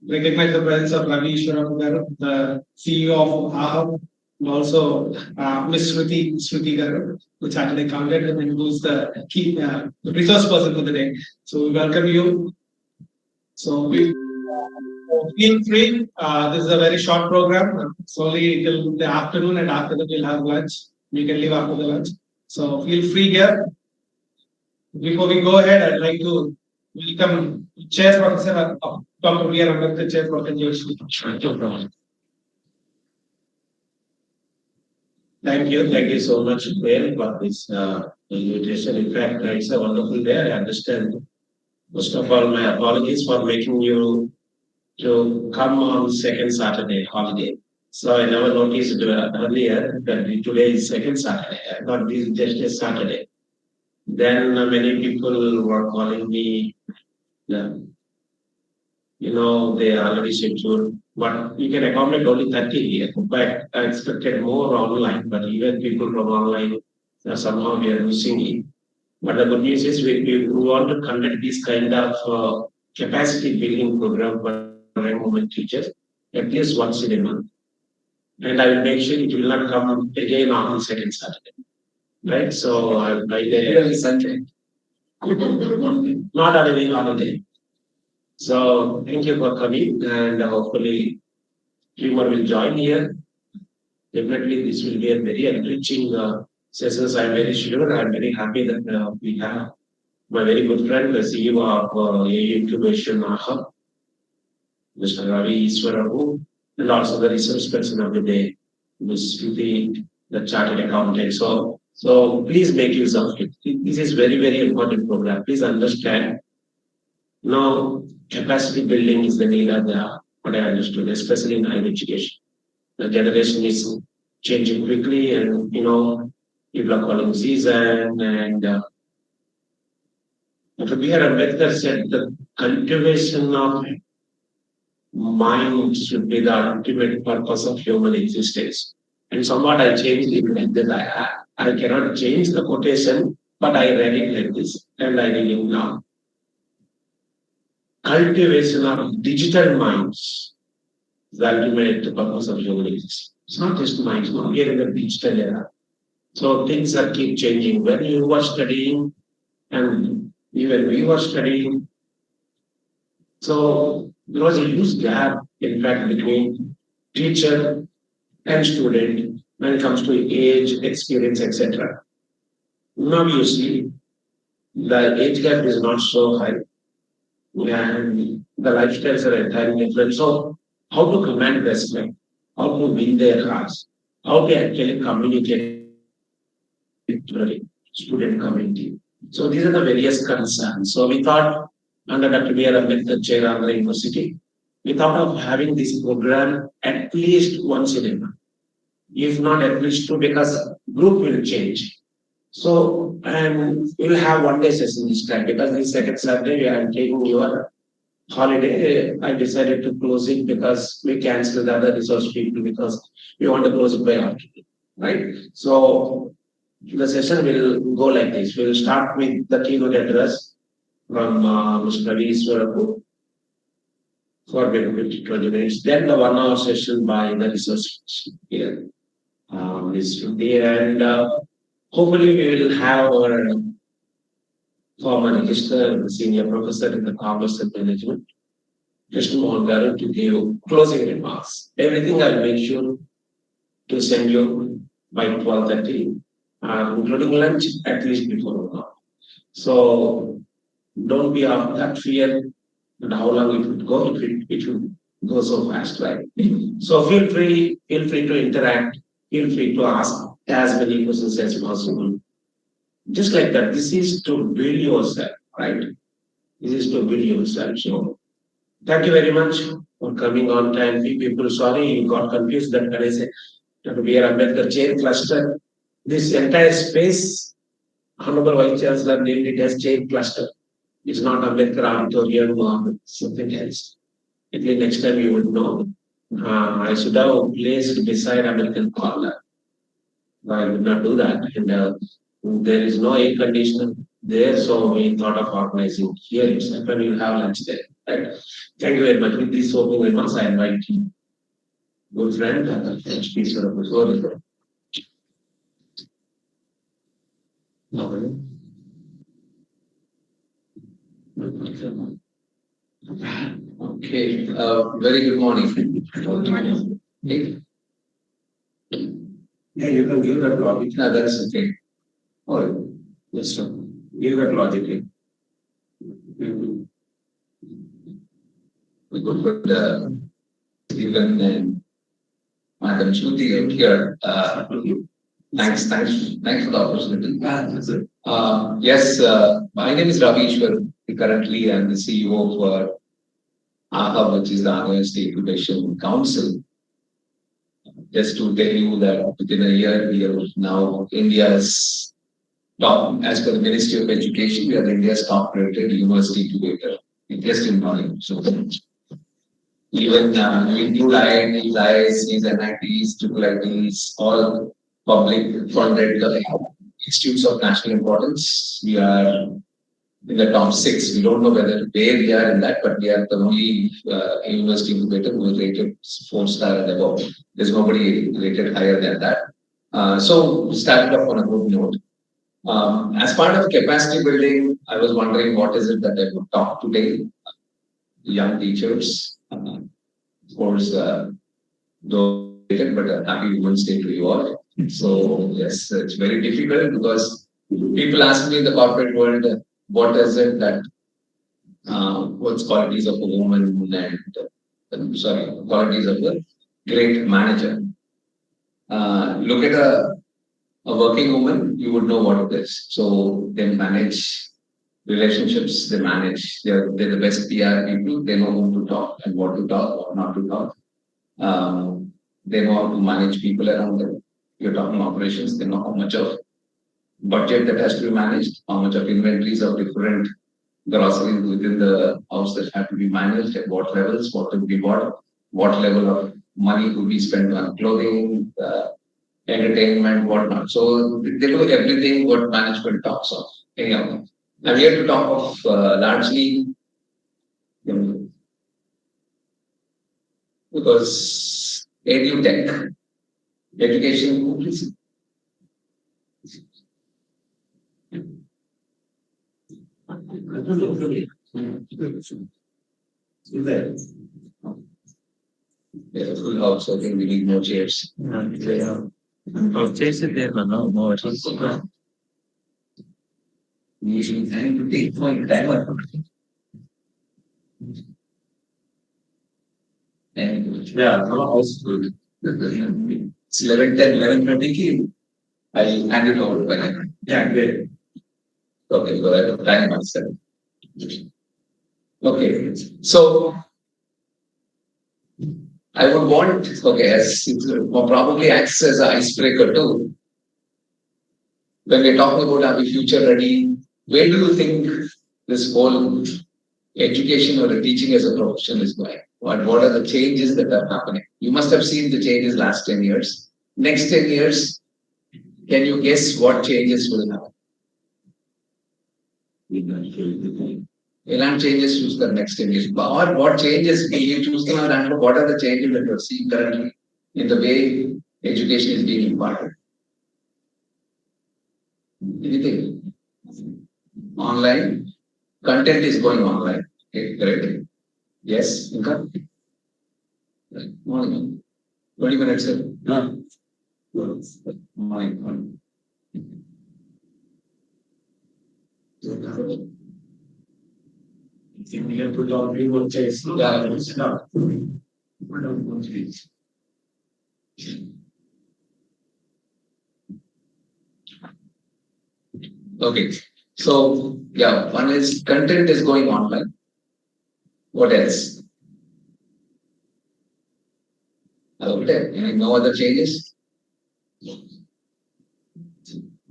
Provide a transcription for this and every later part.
recognize the presence of Ravi Ishwarapu, the CEO of AHAM, and also Ms. Shruti Garu, the chartered accountant, and who's the key resource person for the day. So we welcome you. So we feel free. This is a very short program. It's only till the afternoon, and after that we'll have lunch. We can leave after the lunch. So feel free here. Before we go ahead, I'd like to welcome Chair Professor Dr. B.R.Ambedkar Chair for Conjugation. Thank you so much, Bill, for this invitation. In fact, it's a wonderful day. I understand. First of all, my apologies for making you to come on second Saturday holiday. So I never noticed earlier that today is second Saturday. I thought this is just a Saturday. Then many people were calling me, they already scheduled, but you can accommodate only 30 here. But I expected more online, but even people from online, somehow we are missing it. But the good news is we want to conduct this kind of capacity building program for women teachers at least once in a month. And I will make sure it will not come again on the second Saturday. Right? So by the Sunday. Not on any holiday. So thank you for coming, and hopefully few more will join here. Definitely this will be a very enriching sessions. I'm very sure. I'm very happy that we have my very good friend, the CEO of Incubation Hub, Mr. Ravi Ishwarapu, and also the research person of the day, Ms. Shruti, the chartered accountant. So please make use of it. This is very, very important program. Please understand. Now, capacity building is the need of what I understood, especially in higher education. The generation is changing quickly, and people are calling season. And Dr. B.R.Ambedkar said the cultivation of mind should be the ultimate purpose of human existence. And somewhat I changed it like that. I cannot change the quotation, but I read it like this, and I read it now. Cultivation of digital minds is the ultimate purpose of human existence. It's not just minds, no, we are in the digital era. So things are keep changing. When you were studying, and even we were studying, so there was a huge gap, in fact, between teacher and student when it comes to age, experience, etc. Now you see the age gap is not so high, and the lifestyles are entirely different. So, how to command respect, how to win their hearts, how to actually communicate with the student community. So, these are the various concerns. So, we thought under Dr. B.R.Ambedkar Chair, Andhra University, we thought of having this program at least once in a month, if not at least two, because group will change. So, and we'll have one day session this time because this second Saturday I am taking your holiday. I decided to close it because we canceled the other resource people because we want to close it by afternoon, right? So, the session will go like this. We'll start with the keynote address from Mr. Ravi Ishwarapu for 20 minutes. Then the 1 hour session by the resource here. And hopefully we will have our former register senior professor in the commerce and management, Mr. Mohan Garu, to give closing remarks. Everything I'll make sure to send you by 12:30, including lunch at least before 1 hour. So don't be of that fear and how long it would go. It will go so fast, right? So feel free to interact. Feel free to ask as many questions as possible. Just like that, this is to build yourself, right? This is to build yourself. So, thank you very much for coming on time. People, sorry, you got confused that when I said Dr. B.R.Ambedkar Chair Cluster. This entire space, Honorable Vice Chancellor named it as Chair Cluster. It's not Ambedkar Auditorium or something else. At least next time you would know. I should have placed beside American Corner. I would not do that. And there is no air conditioner, there, so we thought of organizing here itself, and we'll have lunch there. Right? Thank you very much. With these opening remarks, I invite you, good friend, and please sort of before. Okay, very good morning. Hey, Yeah, you can give that logic. no, that's okay. Oh, yes, sir. Give that logic. We could put even Madam Shruti out here. Thanks for the opportunity. Yes, my name is Ravishwar. Currently, I'm the CEO of AHA, which is the Andhra University Incubation Council. Just to tell you that within a year, we are now India's top, as per the Ministry of Education, we are India's top rated university incubator, just in knowledge. So even we include IITs, IIScs, NITs, triple ITs, all public funded institutes of national importance. We are in the top 6. We don't know where we are in that, but we are the only university incubator who is rated 4-star and above. There's nobody rated higher than that. So we started off on a good note. As part of capacity building, I was wondering what is it that I would talk today. Young teachers, of course, though, but a happy Women's Day to you all. So yes, it's very difficult because people ask me in the corporate world, what is it that what's qualities of a woman and qualities of a great manager. Look at a working woman, you would know what it is. So they manage relationships, they're the best PR people, they know whom to talk and what to talk, what not to talk. They know how to manage people around them. You're talking operations, they know how much of budget that has to be managed, how much of inventories of different groceries within the house that have to be managed, at what levels, what to be bought, what level of money could be spent on clothing, entertainment, whatnot. So they do everything what management talks of. Anyhow, I'm here to talk of largely because edutech, education. There's a full house, I think we need more chairs. Chairs there, no more. Usually time to take point time. And Yeah, no, also it's 11:10, 11:30. I'll hand it over by then. yeah, great. Okay, so I have time myself. Okay, so I would want, okay, as it will probably acts as an icebreaker too. When we're talking about are we future ready, where do you think this whole education or the teaching as a profession is going? What are the changes that are happening? You must have seen the changes last 10 years. Next 10 years, can you guess what changes will happen? Elan changes choose the next 10 years. Or what changes will you choose to and what are the changes that you're seeing currently in the way education is being imparted? Anything? Online. Content is going online. Okay, correct. Yes, Inka? Morning. 20 minutes. No. Morning. We have to talk about chairs. Okay. So yeah, one is content is going online. What else? No other changes?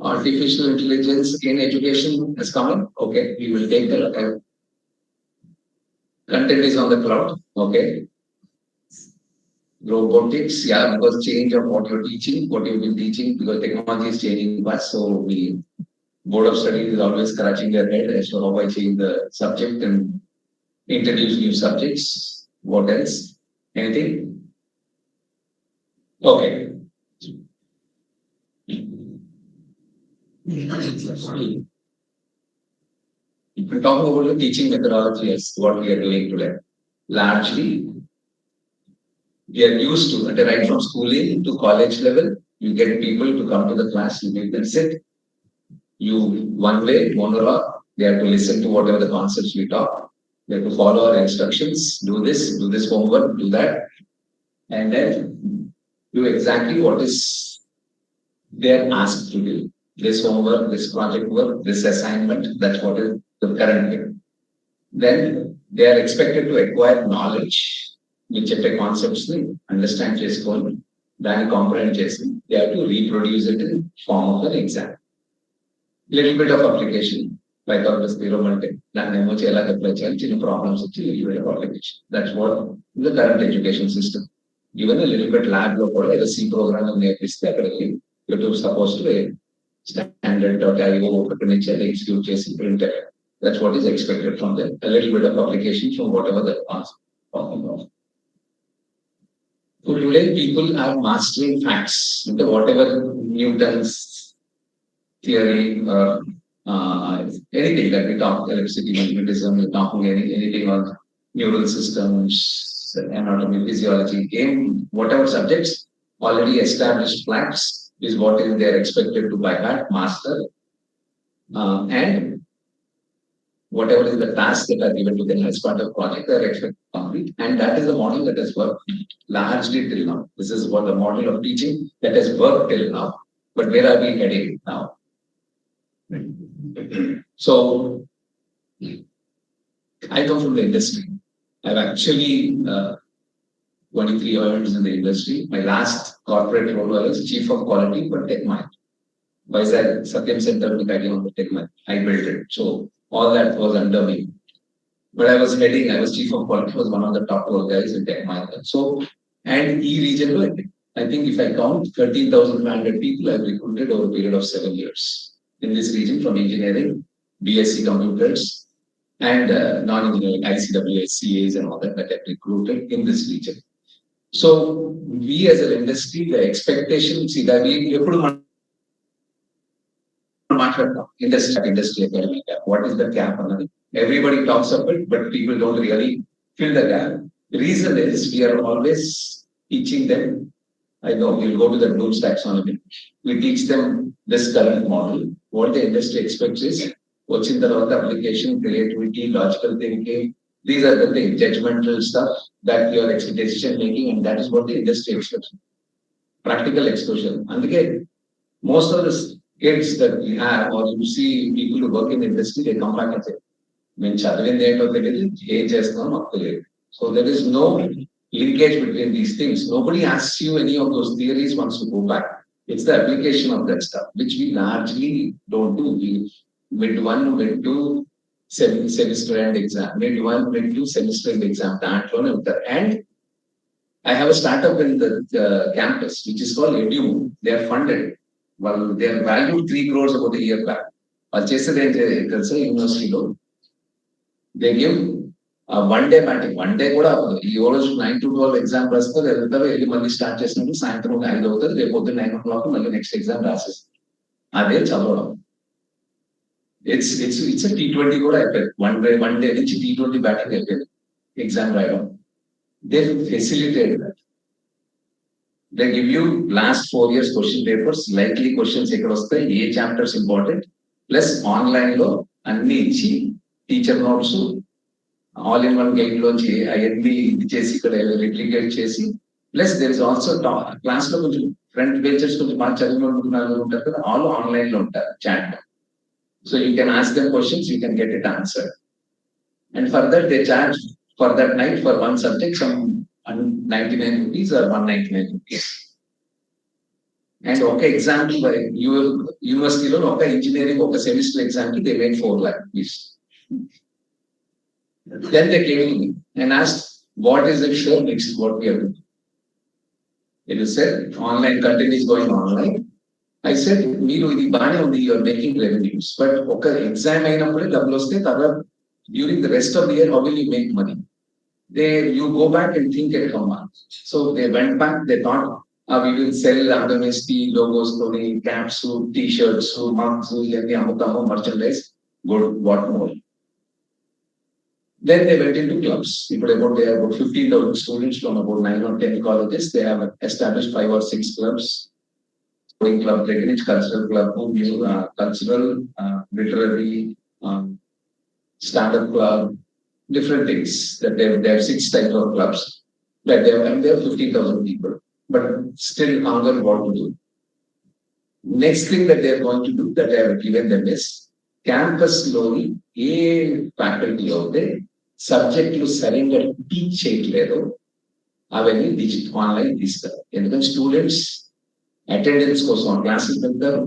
Artificial intelligence in education has come in. Okay, we will take that. Content is on the cloud. Okay. Robotics, yeah, because change of what you're teaching, what you've been teaching, because technology is changing fast. So we Board of Studies is always scratching their head as to how I change the subject and introduce new subjects. What else? Anything? Okay. If we talk about the teaching methodology as what we are doing today, largely we are used to, right from schooling to college level, you get people to come to the class, you make them sit, you one way, monologue, they have to listen to whatever the concepts we talk, they have to follow our instructions, do this homework, do that, and then do exactly what is they are asked to do. This homework, this project work, this assignment, that's what is the current thing. Then they are expected to acquire knowledge, which చెప్పే concepts ని understand చేసుకొని దాన్ని comprehend చేసి they have to reproduce it in form of an exam. Little bit of application, like our zero అంటే దాన్ని ఏమో ఎలా apply చేయాలి చిన్న ప్రాబ్లమ్స్ వచ్చి little bit of application. That's what the current education system. Even a little bit lab లో కూడా ఏదో C program నేర్పిస్తే అక్కడికి you're supposed to standard ఒకటి నుంచి అది ఎగ్జిక్యూట్ చేసి print that's what is expected from them. A little bit of application from whatever they're talking about. So today people are mastering facts into whatever Newton's theory or anything that we talk, electricity, magnetism, we're talking anything on neural systems, anatomy, physiology, game, whatever subjects, already established facts is what is they are expected to by heart, master, and whatever is the task that are given to them as part of project, they are expected to complete. And that is the model that has worked largely till now. This is what the model of teaching that has worked till now. But where are we heading now? So, I come from the industry. I've actually 23 years in the industry. My last corporate role was Chief of Quality for TechMind. Vizag Satyam Center with idea on the TechMind. I built it. So all that was under me. But I was Chief of Quality, was one of the top 4 guys in TechMind. So, and region, I think if I count 13,500 people, I've recruited over a period of 7 years in this region from engineering, BSc computers, and non-engineering, ICWS, CAs and all that I've recruited in this region. So we as an industry, the expectation, see that we industry academy gap. What is the gap? Everybody talks of it, but people don't really fill the gap. The reason is we are always teaching them. I know we'll go to the Bloom's taxonomy. We teach them this current model. What the industry expects is what's in the application, creativity, logical thinking. These are the things, judgmental stuff that you are decision making, and that is what the industry expects. Practical exposure. And again, most of the kids that we have, or you see people who work in the industry, they come back and say, so there is no linkage between these things. Nobody asks you any of those theories once you go back. It's the application of that stuff, which we largely don't do. We mid-1, mid-2, semester end exam, mid-1, mid-2, semester end exam. And I have a startup in the campus, which is called Edu. They are funded. Well, they are valued 3 crores about a year back. University loan. They give a 1 day batting. 1 day kuda ee రోజు 9 to 12 exam రాస్తారు వెళ్తారు వెళ్ళి మళ్ళీ start చేసినప్పుడు సాయంత్రం 5 అవుతుంది రేపు పొద్దున్న 9 o'clock మళ్ళీ నెక్స్ట్ ఎగ్జామ్ రాసేస్తారు అదే చదవడం ఇట్స్ T20 కూడా అయిపోయింది 1 day నుంచి T20 బ్యాటింగ్ అయిపోయింది ఎగ్జామ్ రాయడం they facilitate that they give you last 4 years question papers likely questions ఇక్కడ వస్తాయి ఏ చాప్టర్స్ ఇంపార్టెంట్ ప్లస్ ఆన్లైన్ లో అన్ని ఇచ్చి teacher notes all in one guide లోంచి అవన్నీ ఇది చేసి ఇక్కడ రిప్లికేట్ చేసి plus there is also class లో కొంచెం ఫ్రంట్ బెంచర్స్ కొంచెం బాగా చదివిన ఉంటారు కదా ఆల్ ఆన్లైన్ లో ఉంటారు chat so you can ask them questions you can get it answer and for that they charge for that night for one subject some 99 rupees or 199 rupees. And okay, example by university lo okay engineering okay semester exam ki they made 4 lakh rupees. Then they came to me and asked, what is it show next what we have to do? It is said online content is going online I said, మీరు ఇది బాగానే ఉంది, you are making revenues, but ఒక exam అయినప్పుడే డబ్బులు వస్తే తర్వాత during the rest of the year, how will you make money? You go back and think at how much. So they went back, they thought, we will sell Andhra University logos, caps, t-shirts, mugs, merchandise. Good, what more? Then they went into clubs. They have about 15,000 students from about 9 or 10 colleges. They have established 5 or 6 clubs. Sporting club, cultural club, cultural, literary, stand-up club, different things. That they have 6 types of clubs. That they have 15,000 people. But still hunger what to do. Next thing that they are going to do that I have given them is campus slowly a faculty out there subject to surrender teach చేయట్లేదు అవన్నీ digital online తీస్తారు. ఎందుకంటే students attendance కోసం classes వెళ్తారు,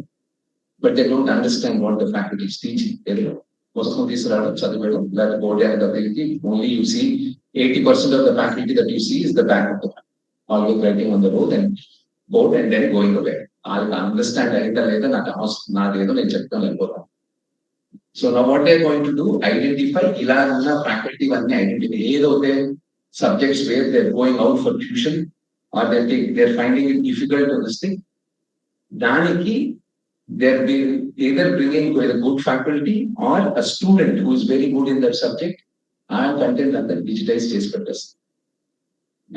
but they don't understand what the faculty is teaching. పుస్తకం తీసుకురావడం, చదివడం, లేదా బోర్డు దగ్గరికి only you see 80% of the faculty that you see is the back of the book, always writing on the board and then going away. I'll understand అయిందా లేదా నాకు అవసరం, నాదేదో నేను చెప్తాను వెళ్ళిపోతాను. So now what they're going to do, identify ఇలా ఉన్న faculty అన్ని ఐడెంటిఫై, ఏదైతే subjects where they're going out for tuition or they're finding it difficult to understand, దానికి they're either bringing a good faculty or a student who is very good in that subject and content and the digitized చేసి పెట్టేస్తారు.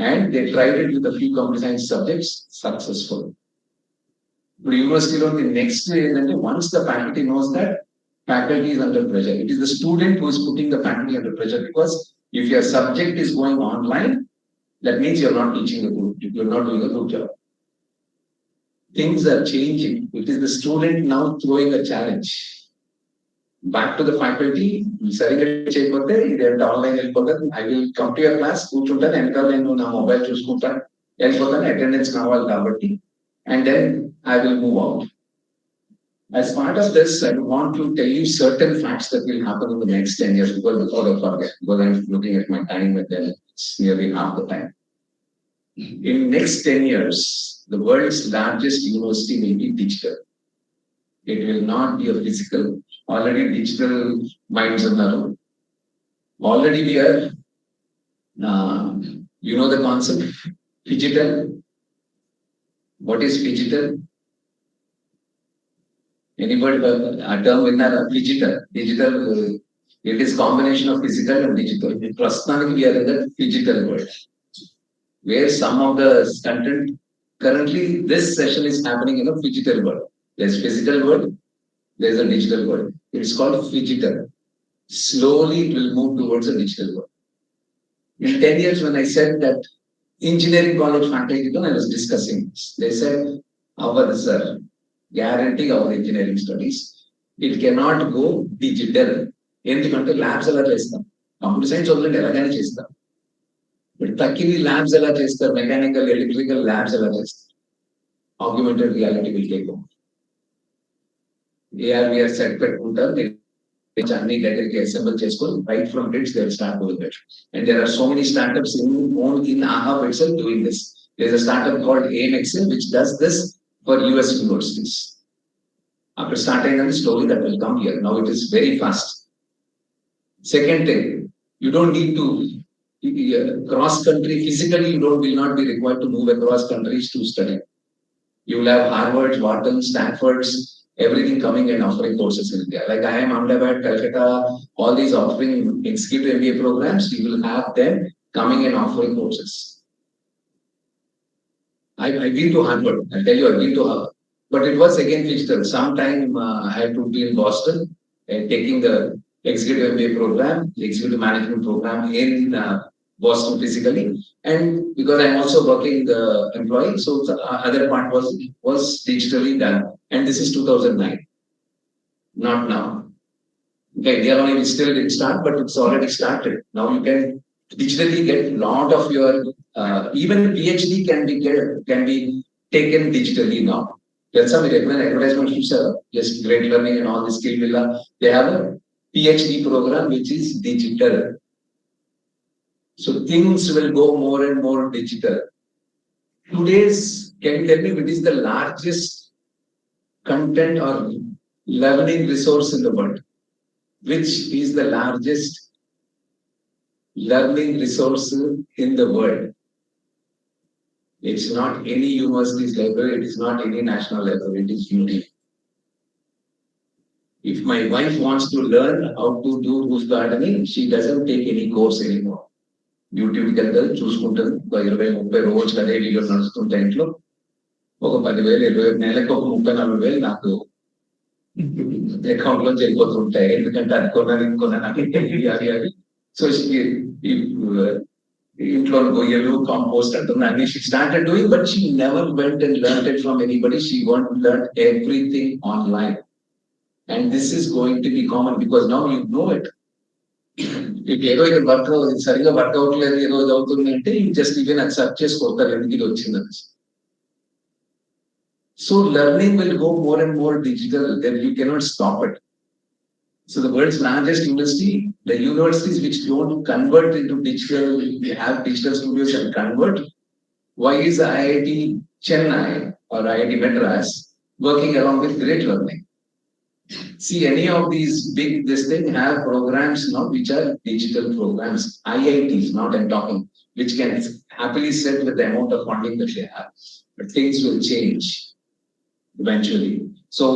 And they tried it with a few computer science subjects, successful. But university the next ఏంటంటే once the faculty knows that faculty is under pressure, it is the student who is putting the faculty under pressure, because if your subject is going online, that means you're not teaching a good, you're not doing a good job. Things are changing. It is the student now throwing a challenge back to the faculty. సరిగ్గా చేయకపోతే ఇదేంటి online వెళ్ళిపోతాను, I will come to your class, కూర్చుంటాను, వెనకాల నేను నా mobile చూసుకుంటాను, వెళ్ళిపోతాను, అటెండెన్స్ కావాలి కాబట్టి, and then I will move out. As part of this, I want to tell you certain facts that will happen in the next 10 years, because before I forget, because I'm looking at my time and then it's nearly half the time. In next 10 years, the world's largest university will be digital. It will not be a physical. Already digital minds are now. Already we are, you know the concept, digital. What is digital? Anybody a term in that digital? Digital, it is combination of physical and digital. Prastaniki we are in the digital world, where some of the content, currently this session is happening in a digital world. There's physical world, there's a digital world. It's called digital. Slowly it will move towards a digital world. In 10 years, when I said that engineering college faculty, I was discussing this. They said, our sir, guarantee our engineering studies, it cannot go digital. ఎందుకంటే labs ఎలా చేస్తాం, computer science వదిలేండి ఎలాగైనా చేస్తాం, but తక్కిన labs ఎలా చేస్తారు, mechanical, electrical labs ఎలా చేస్తారు, augmented reality will take over. AR/VR set పెట్టుకుంటారు, అన్ని దగ్గరికి అసెంబుల్ చేసుకొని right from kids they will start doing it. And there are so many startups in AHA itself doing this. There is a startup called AMXL which does this for US universities. After starting and slowly that will come here. Now it is very fast. Second thing, you don't need to cross country physically. You will not be required to move across countries to study. You will have Harvard, Wharton, Stanford's, everything coming and offering courses in India. Like B.R.Ambedkar, Calcutta, all these offering executive MBA programs. You will have them coming and offering courses. I've been to Harvard. I'll tell you, I've been to Harvard. But it was again digital. Sometime I had to be in Boston and taking the executive MBA program, the executive management program in Boston physically. And because I'm also working the employee, so the other part was digitally done. And this is 2009, not now. Okay, India only still didn't start, but it's already started. Now you can digitally get a lot of your, even PhD can be taken digitally now. There's some advertisements, just great learning and all this skill villa. They have a PhD program which is digital. So things will go more and more digital. Can you tell me what is the largest content or learning resource in the world. Which is the largest learning resource in the world? It's not any university's library, it is not any national library, it is YouTube. If my wife wants to learn how to do roof gardening, she doesn't take any course anymore. యూట్యూబ్కి వెళ్తారు చూసుకుంటారు ఒక 20-30 రోజులు అదే video నడుస్తుంటే ఇంట్లో ఒక 10,000 20 నెలలకు ఒక 30-40,000 నాకు అకౌంట్ లోంచి వెళ్ళిపోతుంటాయి. ఎందుకంటే అది కొన్నాను ఇంకొన్నాను అది సో ఇంట్లో గొయ్యలు కాంపోస్ట్ అంటున్నా అన్ని she started doing but she never went and learn it from anybody. She want to learn everything online and this is going to be common because now you know it. మీకు ఏదో ఇక్కడ work సరిగా work అవ్వట్లేదు ఏదో అవుతుంది అంటే just even అది search చేసుకోతారు ఎందుకు ఇది వచ్చిందని. So learning will go more and more digital, then you cannot stop it. So the world's largest university, the universities which don't convert into digital, they have digital studios and convert. Why is the IIT Chennai or IIT Madras working along with great learning? See, any of these big this thing have programs now which are digital programs. IITs, not I'm talking, which can happily sit with the amount of funding that they have. But things will change eventually. So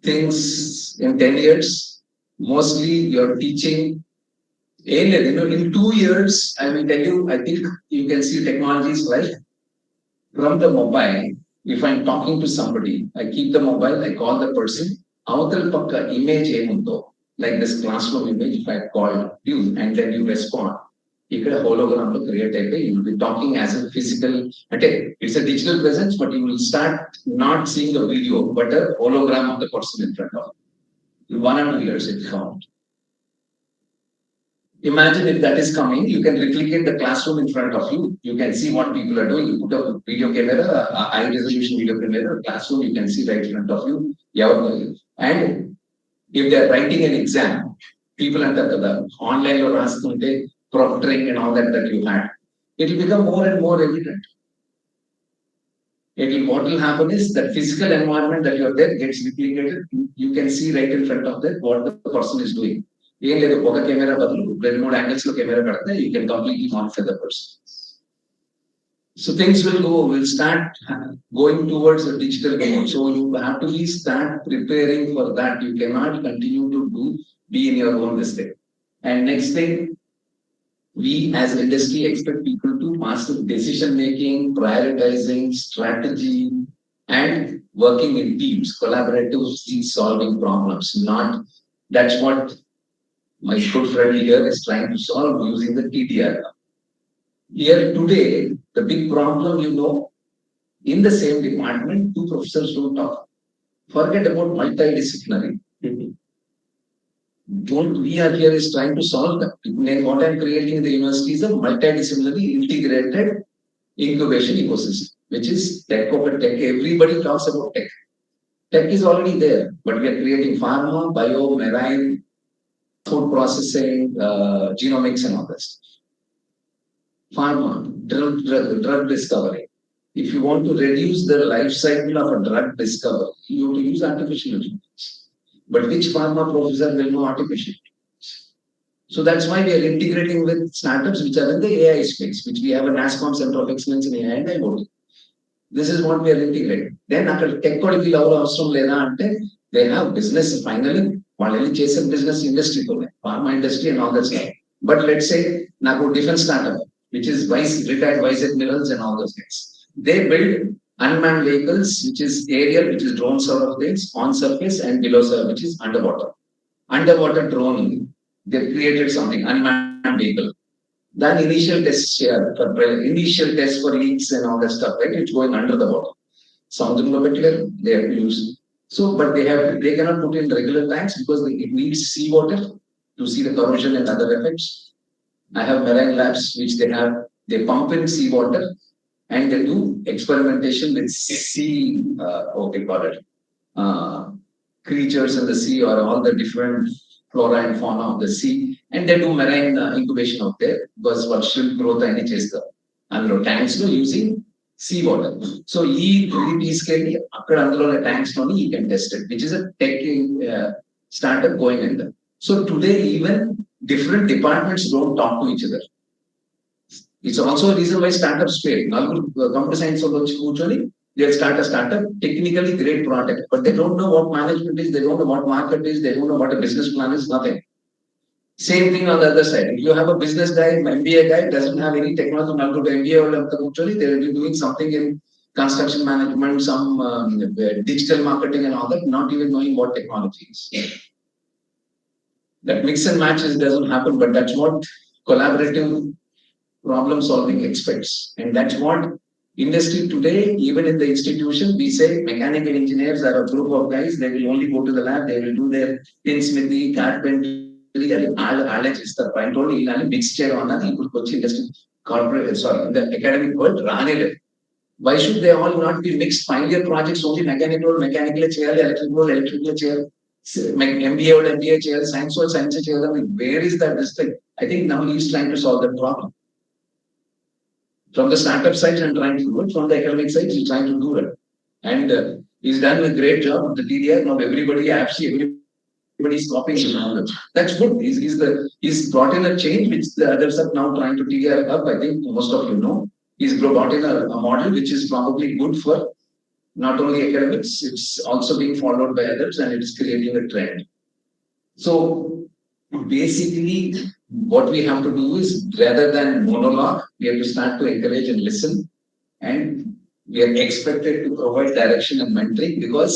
things in 10 years, mostly you're teaching. In 2 years, I will tell you, I think you can see technologies like from the mobile. If I'm talking to somebody, I keep the mobile, I call the person. Avatal pakka image emundo, like this classroom image, if I called you and then you respond. Ikkada hologram lo create ayyite, you will be talking as a physical. Okay, it's a digital presence, but you will start not seeing a video, but a hologram of the person in front of you. 1 or 2 years it count. Imagine if that is coming, you can replicate the classroom in front of you. You can see what people are doing. You put a video camera, a high resolution video camera, classroom, you can see right in front of you. And if they are writing an exam, people under the online or asking proctoring and all that you had, it will become more and more evident. What will happen is that physical environment that you are there gets replicated. You can see right in front of that what the person is doing. ఏం లేదు ఒక camera బదులు 2-3 angles లో camera పెడితే you can completely monitor the person. So things will start going towards a digital mode. So you have to start preparing for that. You cannot continue to be in your own mistake. And next thing, we as industry expect people to master decision making, prioritizing, strategy, and working in teams, collaboratively solving problems. That's what my good friend here is trying to solve using the TDR. Here today, the big problem, in the same department, 2 professors don't talk. Forget about multidisciplinary. We are here is trying to solve that. What I'm creating in the university is a multidisciplinary integrated incubation ecosystem, which is tech over tech. Everybody talks about tech. Tech is already there, but we are creating pharma, bio, marine, food processing, genomics and all this. Pharma, drug discovery. If you want to reduce the life cycle of a drug discovery, you have to use artificial intelligence. But which pharma professor will know artificial intelligence? So that's why we are integrating with startups which are in the AI space, which we have a NASCOM Center of Excellence in AI and IoT. This is what we are integrating. Then after technology level awesome leda ante, they have business finally. While chasing business industry, pharma industry and all that stuff. But let's say now different startup, which is retired vice admirals and all those things. They build unmanned vehicles, which is aerial, which is drone sort of things, on surface and below surface, which is underwater. Underwater drone, they created something, unmanned vehicle. Then initial test for leaks and all that stuff, right? It's going under the water. Something they have to use. So, but they cannot put in regular tanks because it needs seawater to see the corrosion and other effects. I have marine labs which they pump in seawater and they do experimentation with creatures in the sea or all the different flora and fauna of the sea, and they do marine incubation out there because what shrimp growth and tanks using sea water. So ఇది తీసుకెళ్ళి అక్కడ అందులో tanks లోని he can test it, which is a tech startup going in there. So today even different departments don't talk to each other. It's also a reason why startups fail. Nalguru computer science వాళ్ళు వచ్చి కూర్చొని they'll start a startup, technically great product, but they don't know what management is, they don't know what market is, they don't know what a business plan is, nothing. Same thing on the other side. If you have a business guy, MBA guy, doesn't have any technology, not good MBA or actually they will be doing something in construction management, some digital marketing and all that, not even knowing what technology is. That mix and match doesn't happen, but that's what collaborative problem solving expects. And that's what industry today, even in the institution, we say mechanical engineers are a group of guys, they will only go to the lab, they will do their tinsmithy, carpentry, ఆలోచిస్తారు point వాళ్ళు ఇలాంటి mix చేయడం అన్నది ఇప్పుడు వచ్చి industry corporate sorry in the academic world రానేలేదు. Why should they all not be mixed final year projects only mechanical చేయాలి, electrical చేయాలి, ఎంబీఏ వాళ్ళు ఎంబీఏ చేయాలి, సైన్స్ వాళ్ళు సైన్స్ చేయాలి. Where is that district? I think now is trying to solve that problem from the startup side and trying to do it, from the academic side he's trying to do it, and he's done a great job of the TDR. Now everybody everybody's copying his knowledge. That's good. He's brought in a change which the others are now trying to TDR up. I think most of you know. He's brought in a model which is probably good for not only academics, it's also being followed by others and it's creating a trend. So basically what we have to do is rather than monologue, we have to start to encourage and listen, and we are expected to provide direction and mentoring because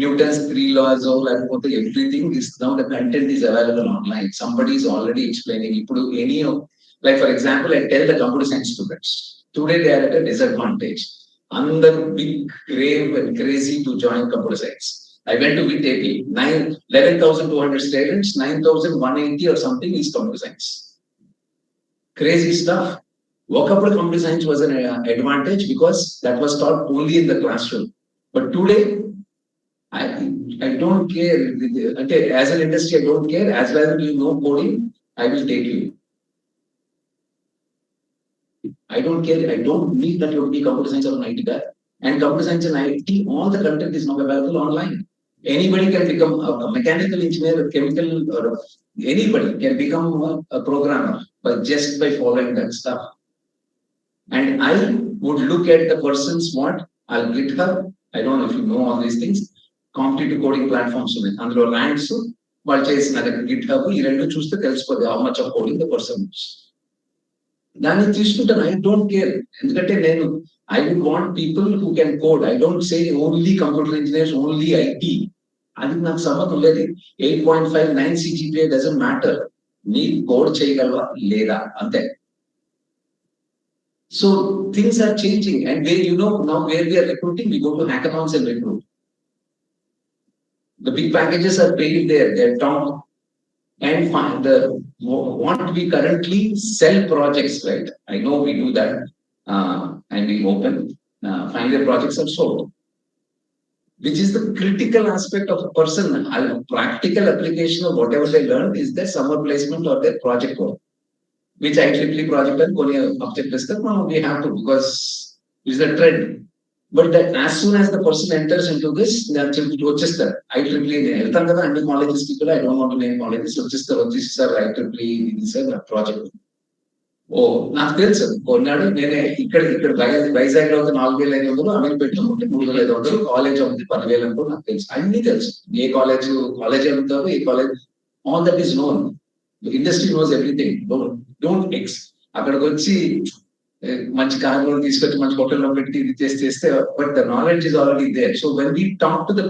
Newton's 3 laws, all everything is now the content is available online. Somebody is already explaining. Any of, like for example, I tell the computer science students today they are at a disadvantage. Under big, grave and crazy to join computer science. I went to with AP, 11,200 students, 9,180 or something is computer science. Crazy stuff. Walkable computer science was an advantage because that was taught only in the classroom. But today, I don't care. Okay, as an industry, I don't care. As long as you know coding, I will take you. I don't care. I don't need that you be computer science or an IT guy. And computer science and IT, all the content is now available online. Anybody can become a mechanical engineer, a chemical, or anybody can become a programmer just by following that stuff. And I would look at the person's what? I'll GitHub. I don't know if you know all these things. Competitive coding platforms ఉన్నాయి. అందులో ranks వాళ్ళు చేసిన GitHub ఈ రెండు చూస్తే తెలిసిపోతుంది how much of coding the person knows. దాన్ని తీసుకుంటాను. I don't care. ఎందుకంటే నేను I would want people who can code. I don't say only computer engineers, only IT. అది నాకు సంబంధం లేదు. 8.59 CGPA doesn't matter. నీ కోడ్ చేయగలవా లేదా అంతే. So things are changing, and where now where we are recruiting, we go to hackathons and recruit. The big packages are paid there. They're top and find what we currently sell projects, right? I know we do that, and we open find their projects are sold. Which is the critical aspect of a person. Practical application of whatever they learned is their summer placement or their project work, which IEEE project and object is that we have to, because it's the trend. But that as soon as the person enters into this, just the IEEE, and colleges people, I don't want to name colleges, so just the IEEE project. ఓ నాకు తెలుసు కొన్నాడు నేను ఇక్కడ వైజాగ్ లో 4,500 అమలు పెట్టుకుంటే 3,500 college అవుతుంది 10,000 అనుకో నాకు తెలుసు అన్ని తెలుసు ఏ కాలేజ్ అమ్ముతారో ఏ college all that is known industry knows everything don't ఎక్స్ అక్కడికి వచ్చి మంచి కార్లో తీసుకొచ్చి మంచి హోటల్లో పెట్టి ఇది చేస్తే but the knowledge is already there so when we talk to the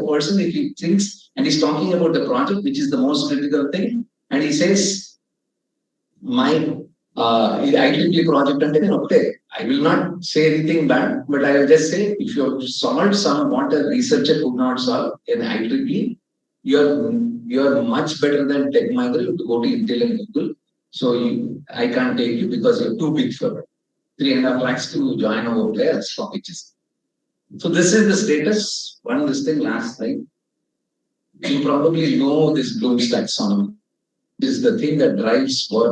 person if he thinks and is talking about the project which is the most critical thing and he says my ఇది IEEE project అంటే నేను ఒకటే I will not say anything bad, but I will just say if you have solved what a researcher could not solve in IEEE, you are much better than tech migrant to go to Intel and Google. So I can't take you because you're too big for it. 3.5 lakhs to join over there at stock exchange. So this is the status. One this thing last time. You probably know this Bloom's taxonomy. This is the thing that drives for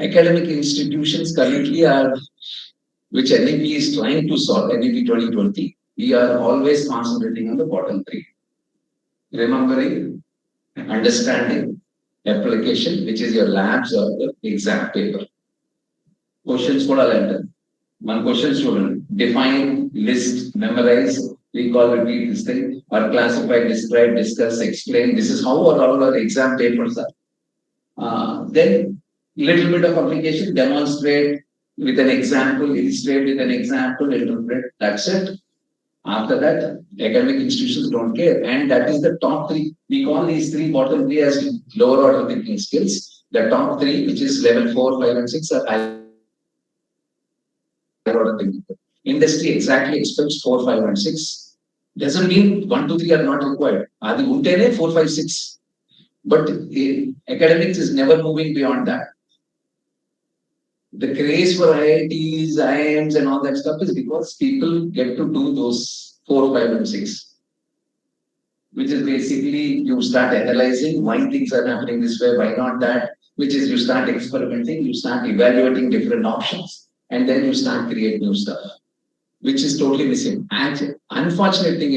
academic institutions currently are which NEP is trying to solve, NEP 2020, we are always concentrating on the bottom three. Remembering, understanding, application, which is your labs or the exam paper. Questions for all. One question student, define, list, memorize, recall, repeat this thing, or classify, describe, discuss, explain. This is how all our exam papers are. Then little bit of application, demonstrate with an example, illustrate with an example, interpret. That's it. After that, academic institutions don't care. And that is the top three. We call these three bottom three as lower order thinking skills. The top three, which is level 4, 5, and 6, are higher order thinking. Industry exactly expects 4, 5, and 6. Doesn't mean 1, 2, 3 are not required. Adi untene 4, 5, 6. But academics is never moving beyond that. The craze for IITs, IIMs, and all that stuff is because people get to do those 4, 5, and 6. Which is basically you start analyzing why things are happening this way, why not that, which is you start experimenting, you start evaluating different options, and then you start creating new stuff, which is totally missing. And unfortunate thing,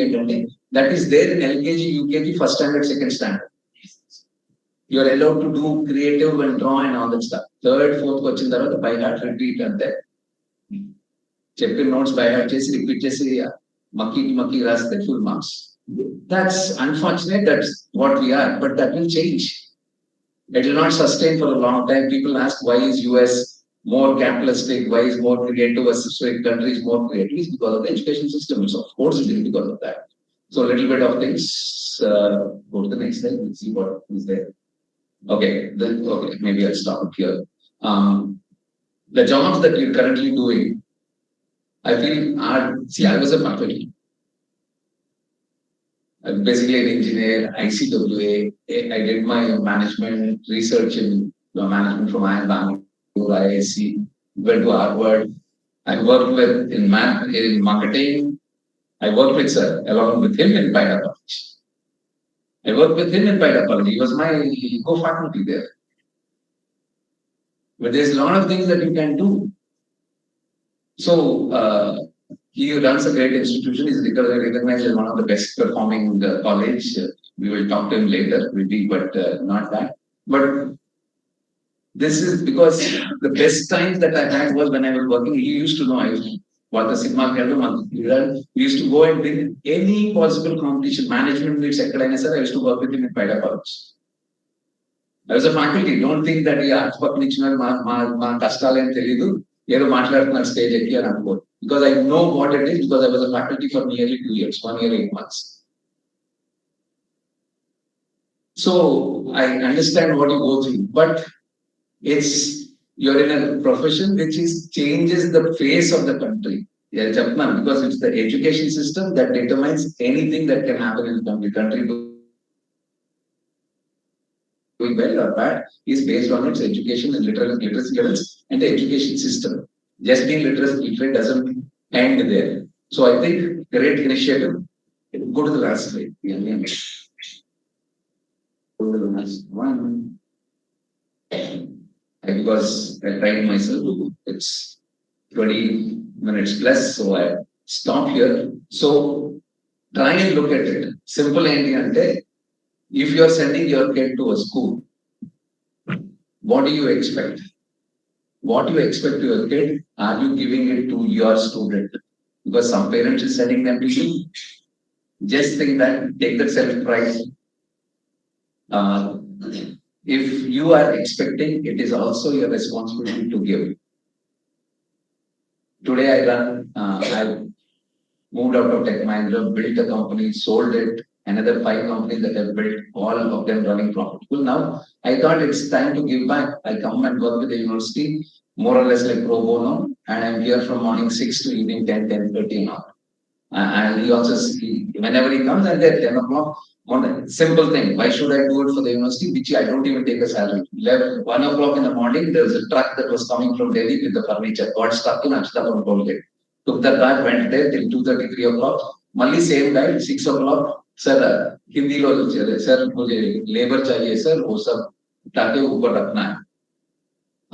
that is there in LKG, UKG, first standard, second standard. You are allowed to do creative and draw and all that stuff. Third, fourth, వచ్చిన తర్వాత by heart repeat అంతే. చెప్పిన notes by heart చేసి repeat చేసి మక్కి రాస్తే full marks. That's unfortunate. That's what we are, but that will change. It will not sustain for a long time. People ask why is US more capitalistic? Why is more creative versus countries more creative? It's because of the education system. So of course it is because of that. So a little bit of things. Go to the next slide. Let's see what is there. Okay, maybe I'll stop here. The jobs that you're currently doing, I feel I was a faculty. I'm basically an engineer, ICWA. I did my management research in management from Bangalore, IISc, went to Harvard. I worked with in marketing. I worked with sir, along with him in Paida College. I worked with him in Paida College. He was my co-faculty there. But there's a lot of things that you can do. So, he runs a great institution. He's recognized as one of the best performing college. We will talk to him later, maybe, but not that. But this is because the best times that I had was when I was working. He used to know I used to what the cinema we used to go and win any possible competition, management meets, I used to work with him in Paida College. I was a faculty. Don't think that మా కష్టాలేం తెలీదు ఏదో మాట్లాడుతున్నారు stage ఎక్కి అని అనుకో. Because I know what it is, because I was a faculty for nearly 2 years, 1 year, 8 months. So I understand what you go through, but you're in a profession which changes the face of the country. Yeah, because it's the education system that determines anything that can happen in the country. Doing well or bad is based on its education and literacy levels and the education system. Just being literate doesn't end there. So I think great initiative. Go to the last slide. Go to the last one. Because I tried myself, it's 20 minutes plus, so I stop here. So try and look at it. Simple idea. If you are sending your kid to a school, what do you expect? What you expect to your kid, are you giving it to your student? Because some parents are sending them to you. Just think that, take that self-pride. If you are expecting, it is also your responsibility to give. Today I moved out of Tech Mahindra, built a company, sold it, another 5 companies that I've built, all of them running profitable. Now, I thought it's time to give back. I come and work with the university, more or less like pro bono, and I'm here from morning 6 to evening 10, 10:30 now. And he also, whenever he comes, I'm there 10 o'clock. Simple thing, why should I do it for the university, which I don't even take a salary? 1 o'clock in the morning, there was a truck that was coming from Delhi with the furniture, got stuck in Amsterdam toll gate. Took the car, went there till 2:30, 3 o'clock. Mali same guy, 6 o'clock. Sir Hindi लो sir मुझे labour चाहिए sir वो सब उठा के ऊपर रखना है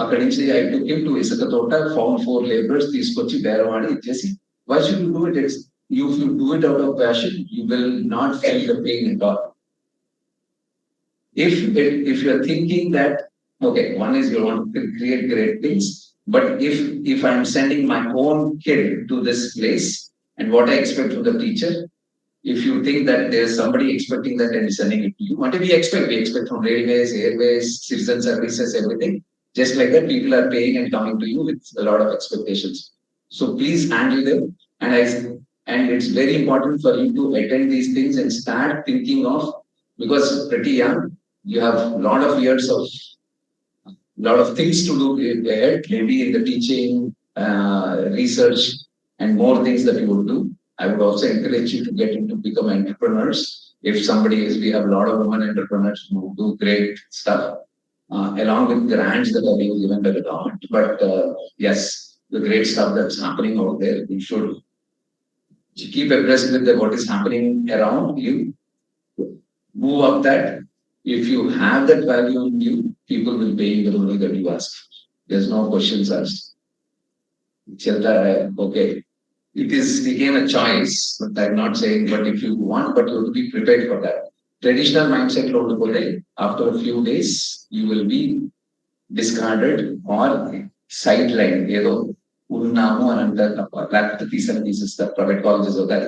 అక్కడి నుంచి I took him to ఇసుక తోట, found 4 laborers, తీసుకొచ్చి బేరవాడి ఇచ్చేసి, why should you do it? If you do it out of passion, you will not feel the pain at all. If you are thinking that, okay, one is you want to create great things, but if I'm sending my own kid to this place, and what I expect from the teacher, if you think that there's somebody expecting that and sending it to you, what do we expect from railways, airways, citizen services, everything. Just like that, people are paying and coming to you with a lot of expectations. So please handle them. And it's very important for you to attend these things and start thinking of, because pretty young, you have a lot of years of lot of things to do ahead, maybe in the teaching, research, and more things that you would do. I would also encourage you to get into become entrepreneurs. If somebody is, we have a lot of women entrepreneurs who do great stuff, along with grants that are being given by the government. But yes, the great stuff that's happening out there, you should keep abreast with what is happening around you. Move up that. If you have that value in you, people will pay you the money that you ask. There's no questions asked. Okay. It became a choice, but I'm not saying, but if you want, but you have to be prepared for that. Traditional mindset, after a few days, you will be discarded or sidelined. Private colleges of that.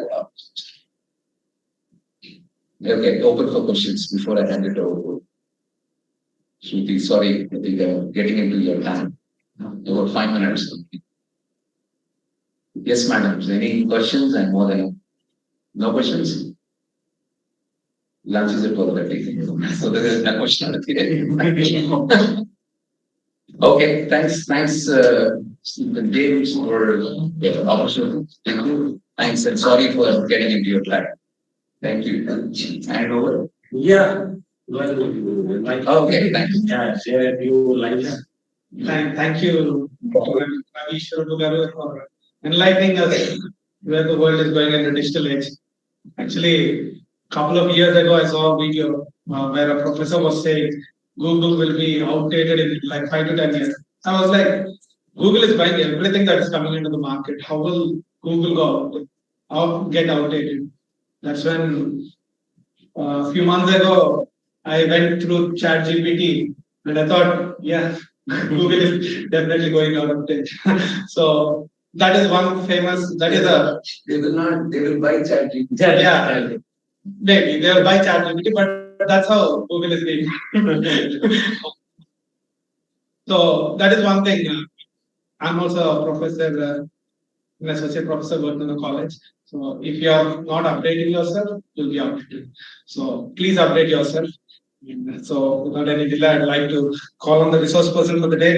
Okay, open for questions before I hand it over. Shruti, sorry, I think I'm getting into your time. About 5 minutes. Yes, madam. Any questions? And more than no questions? Lunch is at 12:30. So there is no question. Okay, thanks, James, for the opportunity. Thank you. Thanks, and sorry for getting into your time. Thank you. And over. Yeah. Well, Okay, thanks. Yeah, share a few lines. Thank you, Dr. Garu, for enlightening us where the world is going in the digital age. Actually, a couple of years ago, I saw a video where a professor was saying Google will be outdated in like 5 to 10 years. I was like, Google is buying everything that is coming into the market. How will Google get outdated? That's when a few months ago, I went through ChatGPT and I thought, yeah, Google is definitely going out of date. So that is one famous. That is a. They will buy ChatGPT. Yeah, maybe they will buy ChatGPT, but that's how Google is being. So that is one thing. I'm also a professor, an associate professor working in a college. So if you are not updating yourself, you'll be outdated. So please update yourself. So without any delay, I'd like to call on the resource person for the day,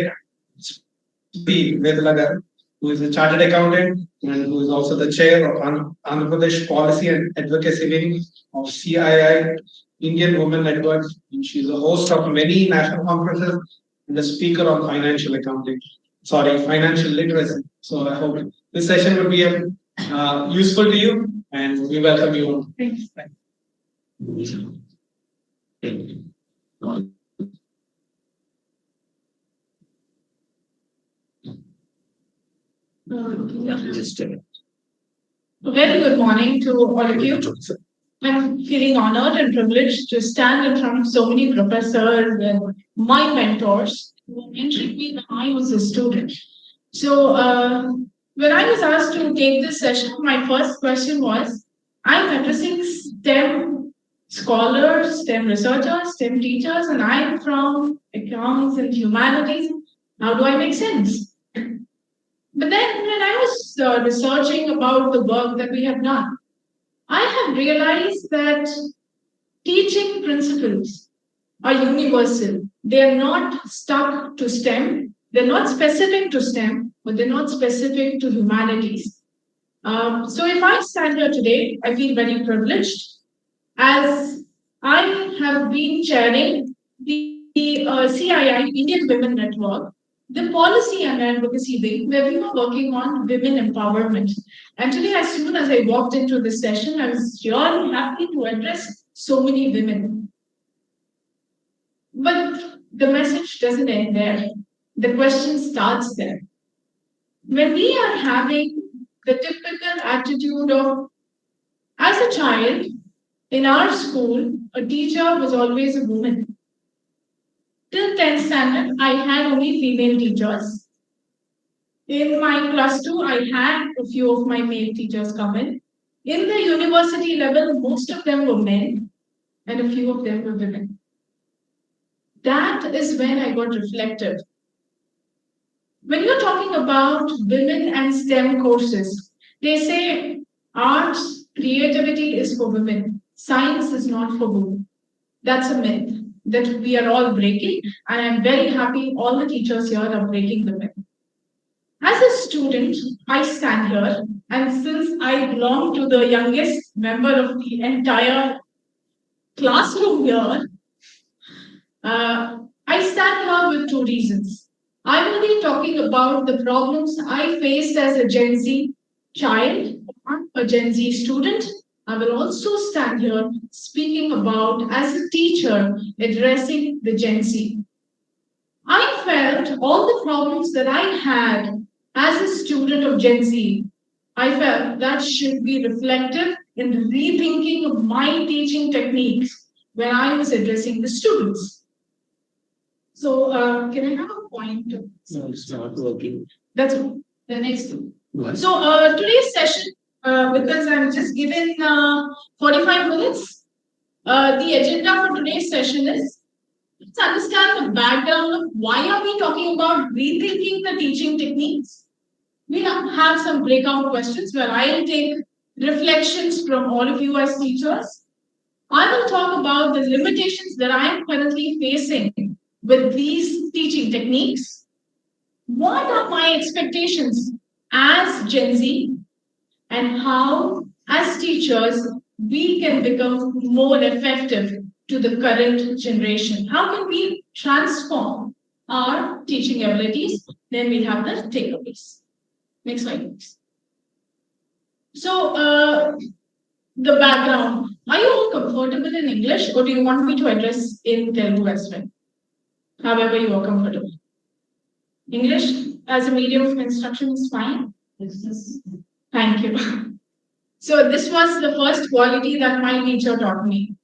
B.R.Ambedkar, who is a chartered accountant and who is also the chair of Andhra Pradesh Policy and Advocacy Wing of CII Indian Women Network. And she's a host of many national conferences and a speaker on financial accounting. Financial literacy. So I hope this session will be useful to you, and we welcome you. Thanks. Very good morning to all of you. I'm feeling honored and privileged to stand in front of so many professors and my mentors who mentored me when I was a student. So when I was asked to take this session, my first question was, I'm addressing STEM scholars, STEM researchers, STEM teachers, and I'm from economics and humanities. How do I make sense? But then when I was researching about the work that we have done, I have realized that teaching principles are universal. They are not stuck to STEM. They're not specific to STEM, but they're not specific to humanities. So if I stand here today, I feel very privileged as I have been chairing the CII Indian Women Network, the policy and advocacy wing, where we were working on women empowerment. And today, as soon as I walked into this session, I was really happy to address so many women. But the message doesn't end there. The question starts there. When we are having the typical attitude of, as a child, in our school, a teacher was always a woman. Till 10th standard, I had only female teachers. In my +2, I had a few of my male teachers come in. In the university level, most of them were men and a few of them were women. That is when I got reflective. When you're talking about women and STEM courses, they say arts, creativity is for women, science is not for women. That's a myth that we are all breaking, and I'm very happy all the teachers here are breaking the myth. As a student, I stand here, and since I belong to the youngest member of the entire classroom here, I stand here with two reasons. I will be talking about the problems I faced as a Gen Z child or a Gen Z student. I will also stand here speaking about as a teacher addressing the Gen Z. I felt all the problems that I had as a student of Gen Z, I felt that should be reflective in the rethinking of my teaching techniques when I was addressing the students. So, can I have a point? No, it's not working. That's the next thing. What? So, today's session, because I'm just given 45 minutes, the agenda for today's session is let's understand the background of why are we talking about rethinking the teaching techniques. We have some breakout questions where I'll take reflections from all of you as teachers. I will talk about the limitations that I am currently facing with these teaching techniques. What are my expectations as Gen Z, and how, as teachers, we can become more effective to the current generation? How can we transform our teaching abilities? Then we have the takeaways. Next slide, please. So, the background. Are you all comfortable in English, or do you want me to address in Telugu as well? However you are comfortable. English as a medium of instruction is fine. Thank you. So this was the first quality that my teacher taught me.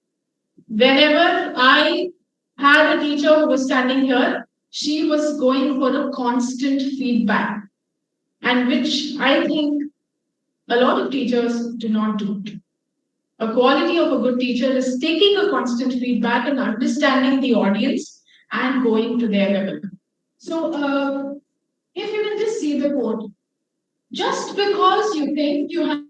Whenever I had a teacher who was standing here, she was going for a constant feedback, and which I think a lot of teachers do not do. A quality of a good teacher is taking a constant feedback and understanding the audience and going to their level. So, if you can just see the quote, just because you think you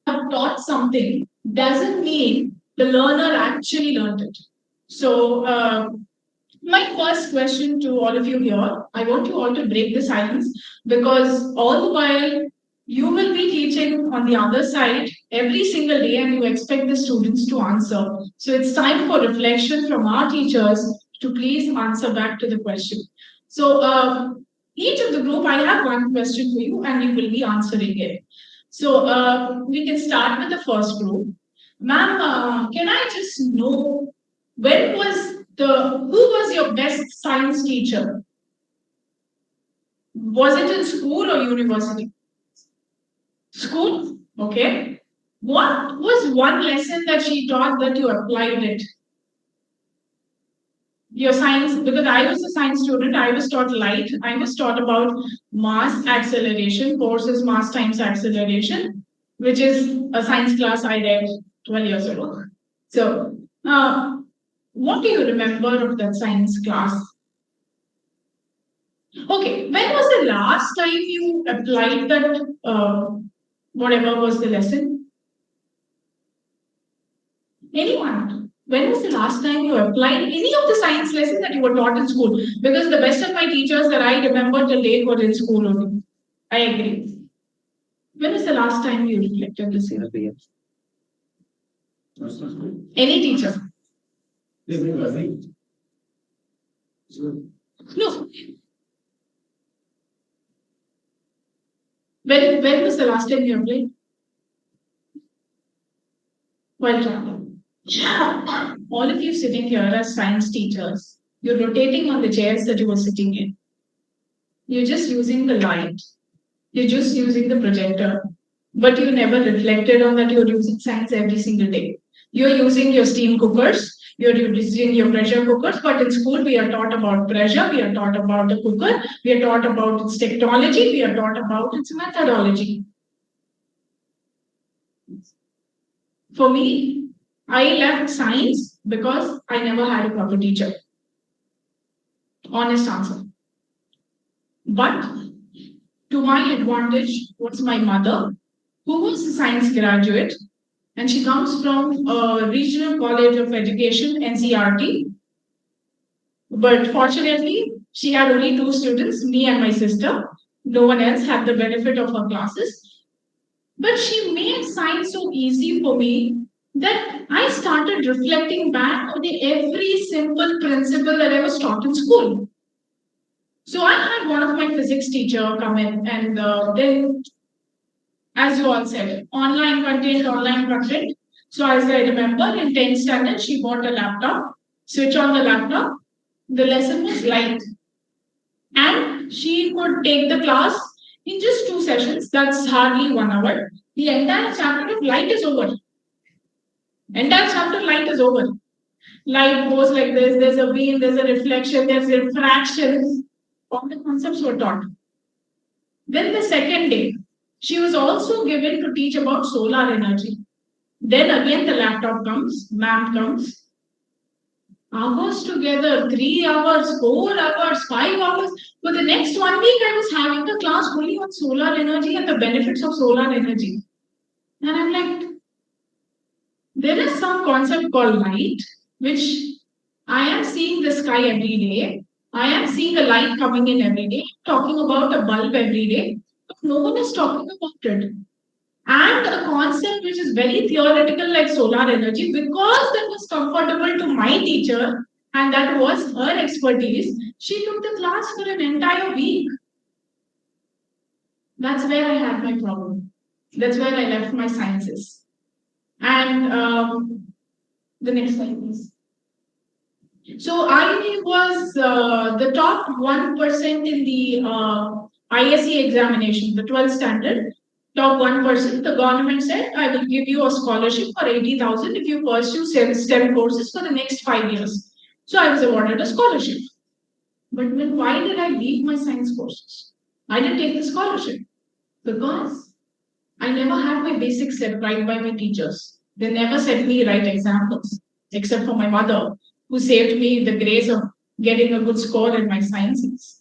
have taught something doesn't mean the learner actually learned it. So, my first question to all of you here, I want you all to break the silence, because all the while you will be teaching on the other side every single day and you expect the students to answer. So it's time for reflection from our teachers to please answer back to the question. So each of the group, I have one question for you and you will be answering it. So we can start with the first group. Ma'am, can I just know who was your best science teacher? Was it in school or university? School, okay. What was one lesson that she taught that you applied it? Your science, because I was a science student, I was taught light. I was taught about mass acceleration, forces mass times acceleration, which is a science class I read 12 years ago. So, what do you remember of that science class? Okay, when was the last time you applied that, whatever was the lesson? Anyone? When was the last time you applied any of the science lessons that you were taught in school? Because the best of my teachers that I remember till date were in school only. I agree. When was the last time you reflected this year? Any teacher? No. When was the last time you applied? While traveling. All of you sitting here as science teachers, You're rotating on the chairs that you were sitting in. You're just using the light. You're just using the projector. But you never reflected on that you're using science every single day. You're using your steam cookers, you're using your pressure cookers, but in school we are taught about pressure, we are taught about the cooker, we are taught about its technology, we are taught about its methodology. For me, I left science because I never had a proper teacher. Honest answer. But to my advantage was my mother, who was a science graduate, and she comes from a regional college of education, NCRT. But fortunately, she had only 2 students, me and my sister. No one else had the benefit of her classes. But she made science so easy for me that I started reflecting back on every simple principle that I was taught in school. So I had one of my physics teacher come in, and then, as you all said, online content. So as I remember, in 10th standard, she bought a laptop, switch on the laptop, the lesson was light. And she could take the class in just 2 sessions, that's hardly 1 hour. The entire chapter of light is over. Entire chapter light is over. Light goes like this, there's a beam, there's a reflection, there's refraction. All the concepts were taught. Then the second day, she was also given to teach about solar energy. Then again the laptop comes, ma'am comes. Hours together, 3 hours, 4 hours, 5 hours. For the next 1 week, I was having a class only on solar energy and the benefits of solar energy. And I'm like, there is some concept called light, which I am seeing the sky every day. I am seeing a light coming in every day, talking about a bulb every day, but no one is talking about it. And a concept which is very theoretical like solar energy, because that was comfortable to my teacher and that was her expertise, she took the class for an entire week. That's where I had my problem. That's where I left my sciences. And the next slide, please. So I was the top 1% in the ISE examination, the 12th standard. Top 1%, the government said, I will give you a scholarship for 80,000 if you pursue STEM courses for the next 5 years. So I was awarded a scholarship. But then why did I leave my science courses? I didn't take the scholarship because I never had my basics set right by my teachers. They never set me right examples, except for my mother, who saved me the grace of getting a good score in my sciences.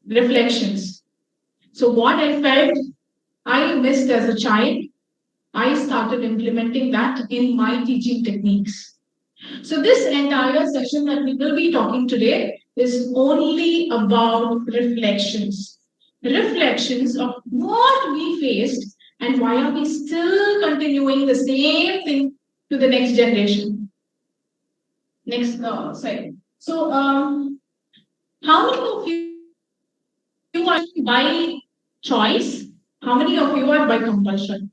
Reflections. So what I felt I missed as a child, I started implementing that in my teaching techniques. So this entire session that we will be talking today is only about reflections. Reflections of what we faced and why are we still continuing the same thing to the next generation. Next slide. So how many of you are by choice? How many of you are by compulsion?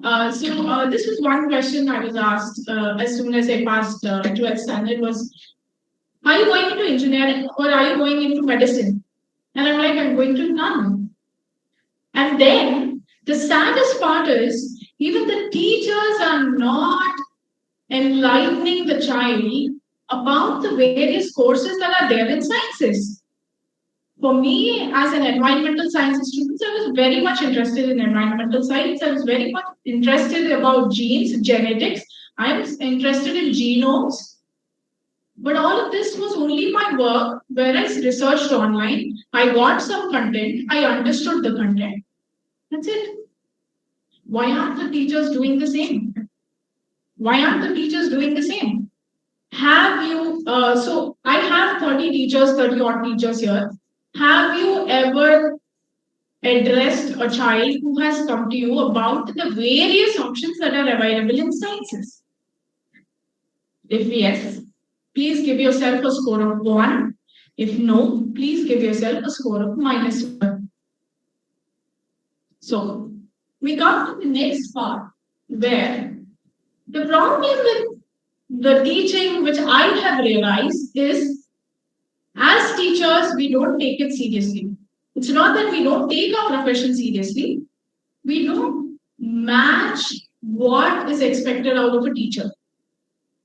This was one question I was asked as soon as I passed 12th standard was, are you going into engineering or are you going into medicine? And I'm like, I'm going to none. And then the saddest part is, even the teachers are not enlightening the child about the various courses that are there in sciences. For me, as an environmental sciences student, I was very much interested in environmental science. I was very much interested about genes, genetics. I was interested in genomes. But all of this was only my work, where I researched online. I got some content. I understood the content. That's it. Why aren't the teachers doing the same? Why aren't the teachers doing the same? Have you, so I have 30 teachers, 30 odd teachers here. Have you ever addressed a child who has come to you about the various options that are available in sciences? If yes, please give yourself a score of 1. If no, please give yourself a score of -1. So we come to the next part where the problem with the teaching which I have realized is, as teachers, we don't take it seriously. It's not that we don't take our profession seriously, we don't match what is expected out of a teacher.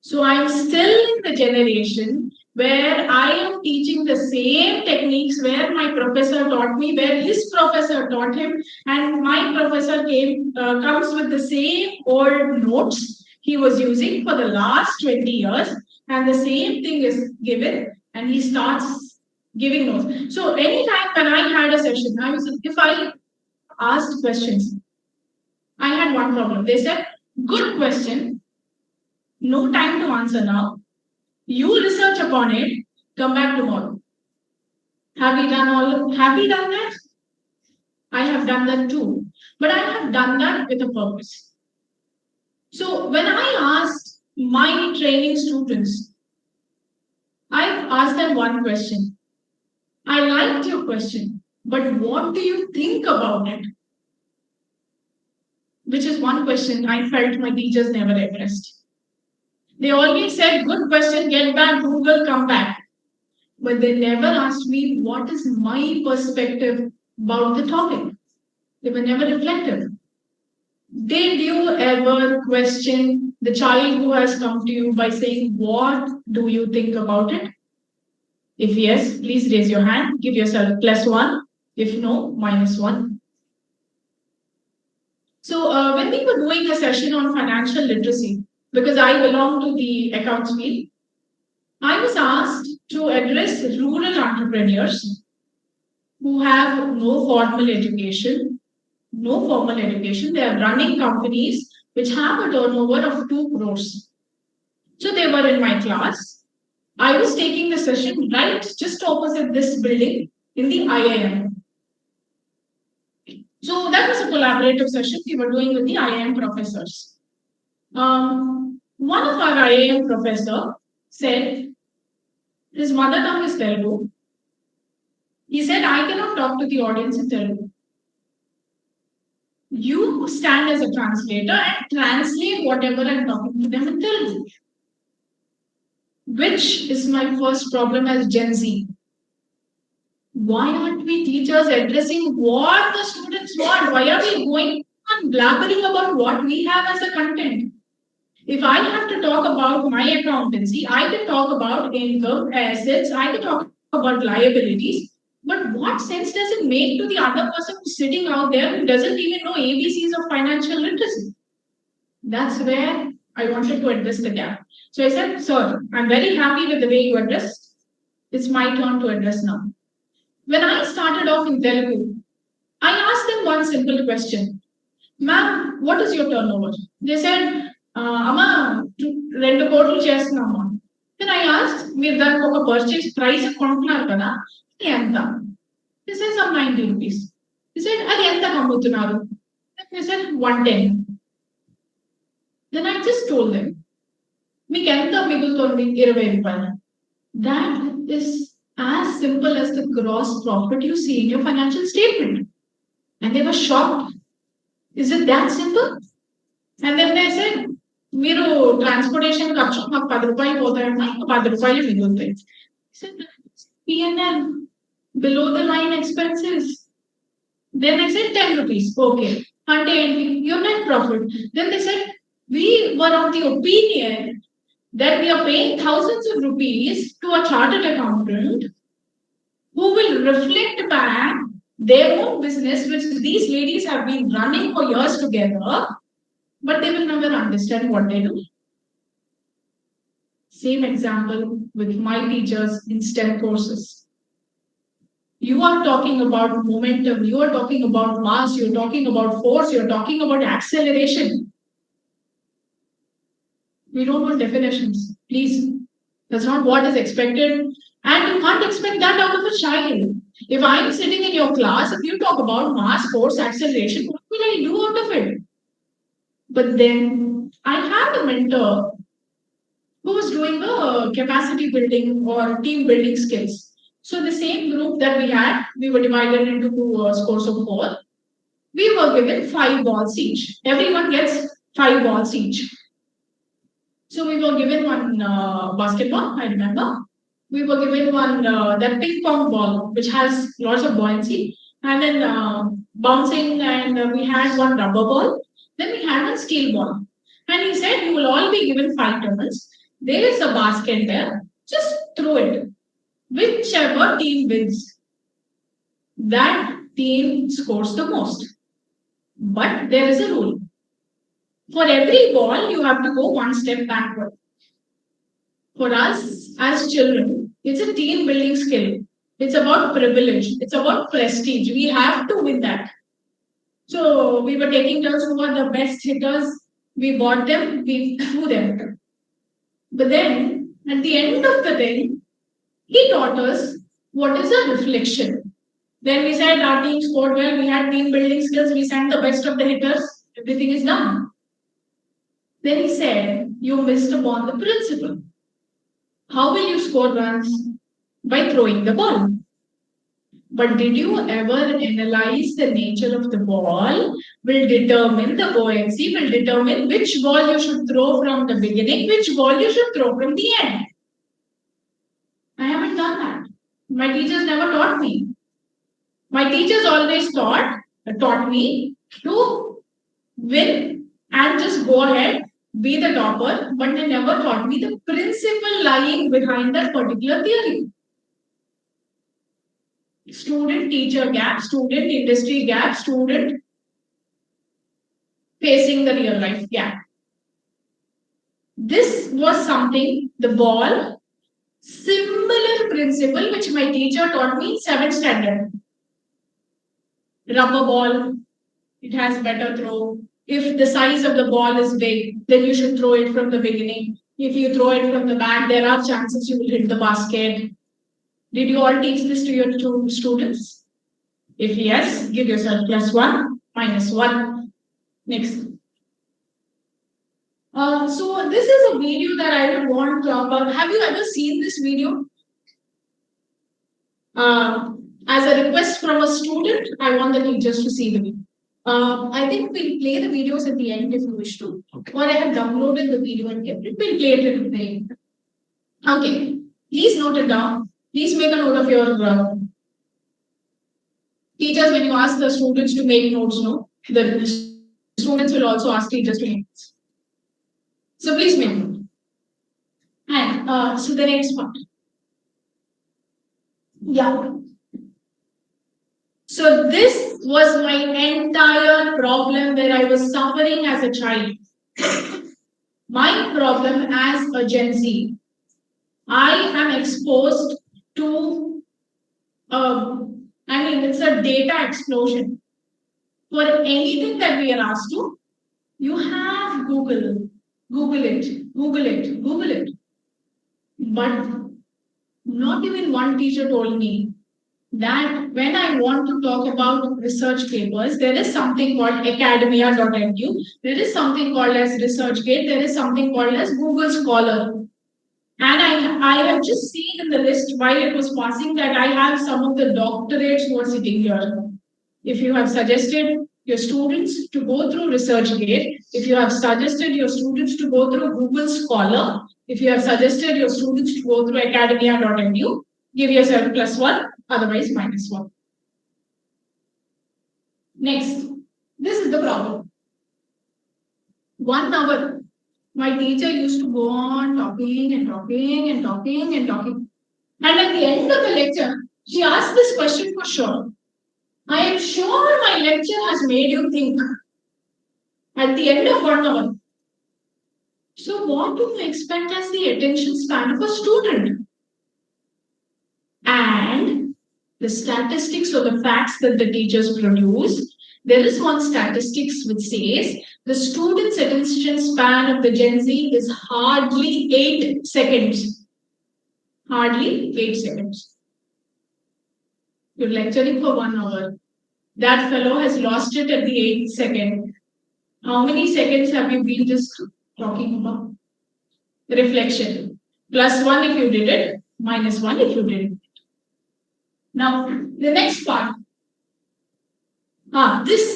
So I'm still in the generation where I am teaching the same techniques where my professor taught me, where his professor taught him, and my professor comes with the same old notes he was using for the last 20 years, and the same thing is given, and he starts giving notes. So anytime when I had a session, if I asked questions, I had one problem. They said, good question, no time to answer now. You research upon it, come back tomorrow. Have we done that? I have done that too. But I have done that with a purpose. So when I asked my training students, I asked them one question. I liked your question, but what do you think about it? Which is one question I felt my teachers never addressed. They always said, good question, get back, Google, come back. But they never asked me what is my perspective about the topic. They were never reflective. Did you ever question the child who has come to you by saying, what do you think about it? If yes, please raise your hand, give yourself +1. If no, -1. So when we were doing a session on financial literacy, because I belong to the accounts field, I was asked to address rural entrepreneurs who have no formal education. They are running companies which have a turnover of 2 crores. So they were in my class. I was taking the session right just opposite this building in the IIM. So that was a collaborative session we were doing with the IIM professors. One of our IIM professor said, his mother tongue is Telugu. He said, I cannot talk to the audience in Telugu. You stand as a translator and translate whatever I'm talking to them in Telugu. Which is my first problem as Gen Z. Why aren't we teachers addressing what the students want? Why are we going on blabbering about what we have as a content? If I have to talk about my accountancy, I can talk about income, assets, I can talk about liabilities. But what sense does it make to the other person who's sitting out there who doesn't even know ABCs of financial literacy? That's where I wanted to address the gap. So I said, sir, I'm very happy with the way you addressed. It's my turn to address now. When I started off in Telugu, I asked them one simple question. Ma'am, what is your turnover? They said, Amma, 2 కోట్లు చేస్తున్నామా. Then I asked, మీరు దానికి ఒక purchase price కొంటున్నారు కదా, ఎంత? They said some 90 rupees. They said, అది ఎంత అమ్ముతున్నారు? They said 110. Then I just told them, మీకు ఎంత మిగులుతోంది? 20 రూపాయలు. That is as simple as the gross profit you see in your financial statement. And they were shocked. Is it that simple? And then they said, మీరు transportation ఖర్చు మాకు 10 రూపాయలు పోతాయన్నా ఇంకా 10 రూపాయలు మిగులుతాయి. P&L, below the line expenses. Then I said 10 rupees. Okay. Ante your net profit. Then they said, we were of the opinion that we are paying thousands of rupees to a chartered accountant who will reflect back their own business, which these ladies have been running for years together, but they will never understand what they do. Same example with my teachers in STEM courses. You are talking about momentum, you are talking about mass, you're talking about force, you're talking about acceleration. We don't want definitions, please. That's not what is expected. And you can't expect that out of a child. If I'm sitting in your class, if you talk about mass, force, acceleration, what will I do out of it? But then I had a mentor who was doing a capacity building or team building skills. So the same group that we had, we were divided into 2 scores of 4. We were given 5 balls each. Everyone gets 5 balls each. So we were given one basketball, I remember. We were given one that ping pong ball, which has lots of buoyancy, and then bouncing, and we had one rubber ball. Then we had one steel ball. And he said, you will all be given 5 turns. There is a basket there. Just throw it. Whichever team wins, that team scores the most. But there is a rule. For every ball, you have to go one step backward. For us as children, it's a team building skill. It's about privilege. It's about prestige. We have to win that. So we were taking turns who were the best hitters. We bought them, we threw them. But then, at the end of the day, he taught us what is a reflection. Then we said our team scored well, we had team building skills, we sent the best of the hitters, everything is done. Then he said, you missed upon the principle. How will you score runs? By throwing the ball. But did you ever analyze the nature of the ball? Will determine the buoyancy, will determine which ball you should throw from the beginning, which ball you should throw from the end. I haven't done that. My teachers never taught me. My teachers always taught me to win and just go ahead, be the topper, but they never taught me the principle lying behind that particular theory. Student teacher gap, student industry gap, student facing the real life gap. This was something, the ball, similar principle which my teacher taught me in 7th standard. Rubber ball, it has better throw. If the size of the ball is big, then you should throw it from the beginning. If you throw it from the back, there are chances you will hit the basket. Did you all teach this to your two students? If yes, give yourself +1, -1. Next. So this is a video that I would want to talk about. Have you ever seen this video? As a request from a student, I want the teachers to see the video. I think we'll play the videos at the end if you wish to. Okay. Or I have downloaded the video and kept it. We'll play it at the end. Okay. Please note it down. Please make a note of your teachers when you ask the students to make notes. No, the students will also ask teachers to make notes. So please make note. And so the next part. Yeah. So this was my entire problem where I was suffering as a child. My problem as a Gen Z. I am exposed to, it's a data explosion. For anything that we are asked to, you have Google it. But not even one teacher told me that when I want to talk about research papers, there is something called academia.edu, there is something called as ResearchGate, there is something called as Google Scholar. And I have just seen in the list while it was passing that I have some of the doctorates who are sitting here. If you have suggested your students to go through ResearchGate, if you have suggested your students to go through Google Scholar, if you have suggested your students to go through academia.edu, give yourself +1, otherwise -1. Next, this is the problem. 1 hour. My teacher used to go on talking. And at the end of the lecture, she asked this question for sure. I am sure my lecture has made you think. At the end of 1 hour. So what do you expect as the attention span of a student? And the statistics or the facts that the teachers produce, there is one statistics which says the student's attention span of the Gen Z is hardly 8 seconds. Hardly 8 seconds. You're lecturing for 1 hour. That fellow has lost it at the 8th second. How many seconds have you been just talking about? Reflection. +1 if you did it, -1 if you didn't. Now, the next part. This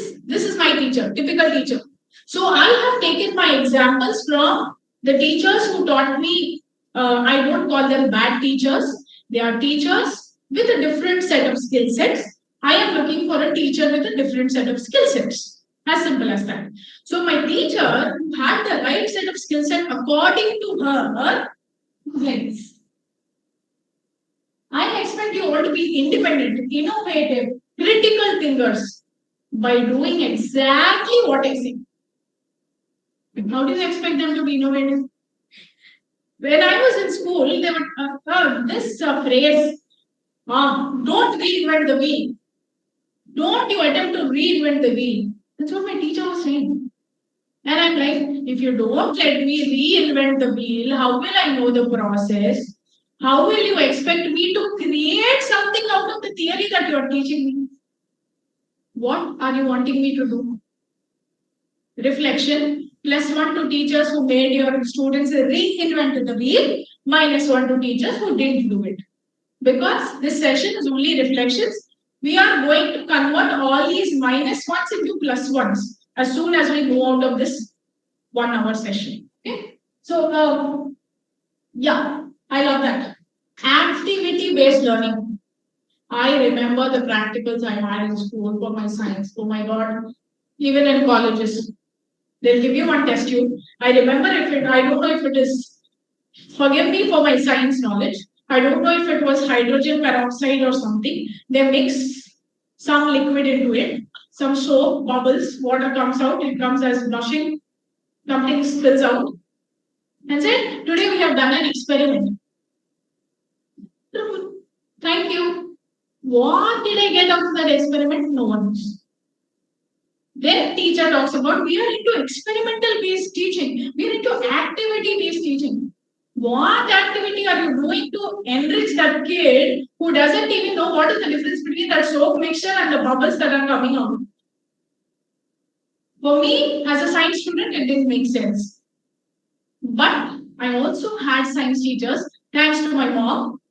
is my teacher, typical teacher. So I have taken my examples from The teachers who taught me, I don't call them bad teachers. They are teachers with a different set of skill sets. I am looking for a teacher with a different set of skill sets. As simple as that. So my teacher who had the right set of skill set according to her, yes. I expect you all to be independent, innovative, critical thinkers by doing exactly what I say. How do you expect them to be innovative? When I was in school, they would this phrase, don't reinvent the wheel. Don't you attempt to reinvent the wheel. That's what my teacher was saying. And I'm like, if you don't let me reinvent the wheel, how will I know the process? How will you expect me to create something out of the theory that you're teaching me? What are you wanting me to do? Reflection, +1 to teachers who made your students reinvent the wheel, -1 to teachers who didn't do it. Because this session is only reflections, we are going to convert all these -1s into +1s as soon as we move out of this 1 hour session. Okay. So, yeah, I love that. Activity based learning. I remember the practicals I had in school for my science. Oh my God. Even in colleges, they'll give you one test tube. I remember I don't know if it is, forgive me for my science knowledge. I don't know if it was hydrogen peroxide or something. They mix some liquid into it, some soap, bubbles, water comes out, it comes as blushing, something spills out. And said, today we have done an experiment. Thank you. What did I get out of that experiment? No one knows. Then teacher talks about we are into experimental based teaching. We are into activity based teaching. What activity are you doing to enrich that kid who doesn't even know what is the difference between that soap mixture and the bubbles that are coming out? For me, as a science student, it didn't make sense. But I also had science teachers, thanks to my mom,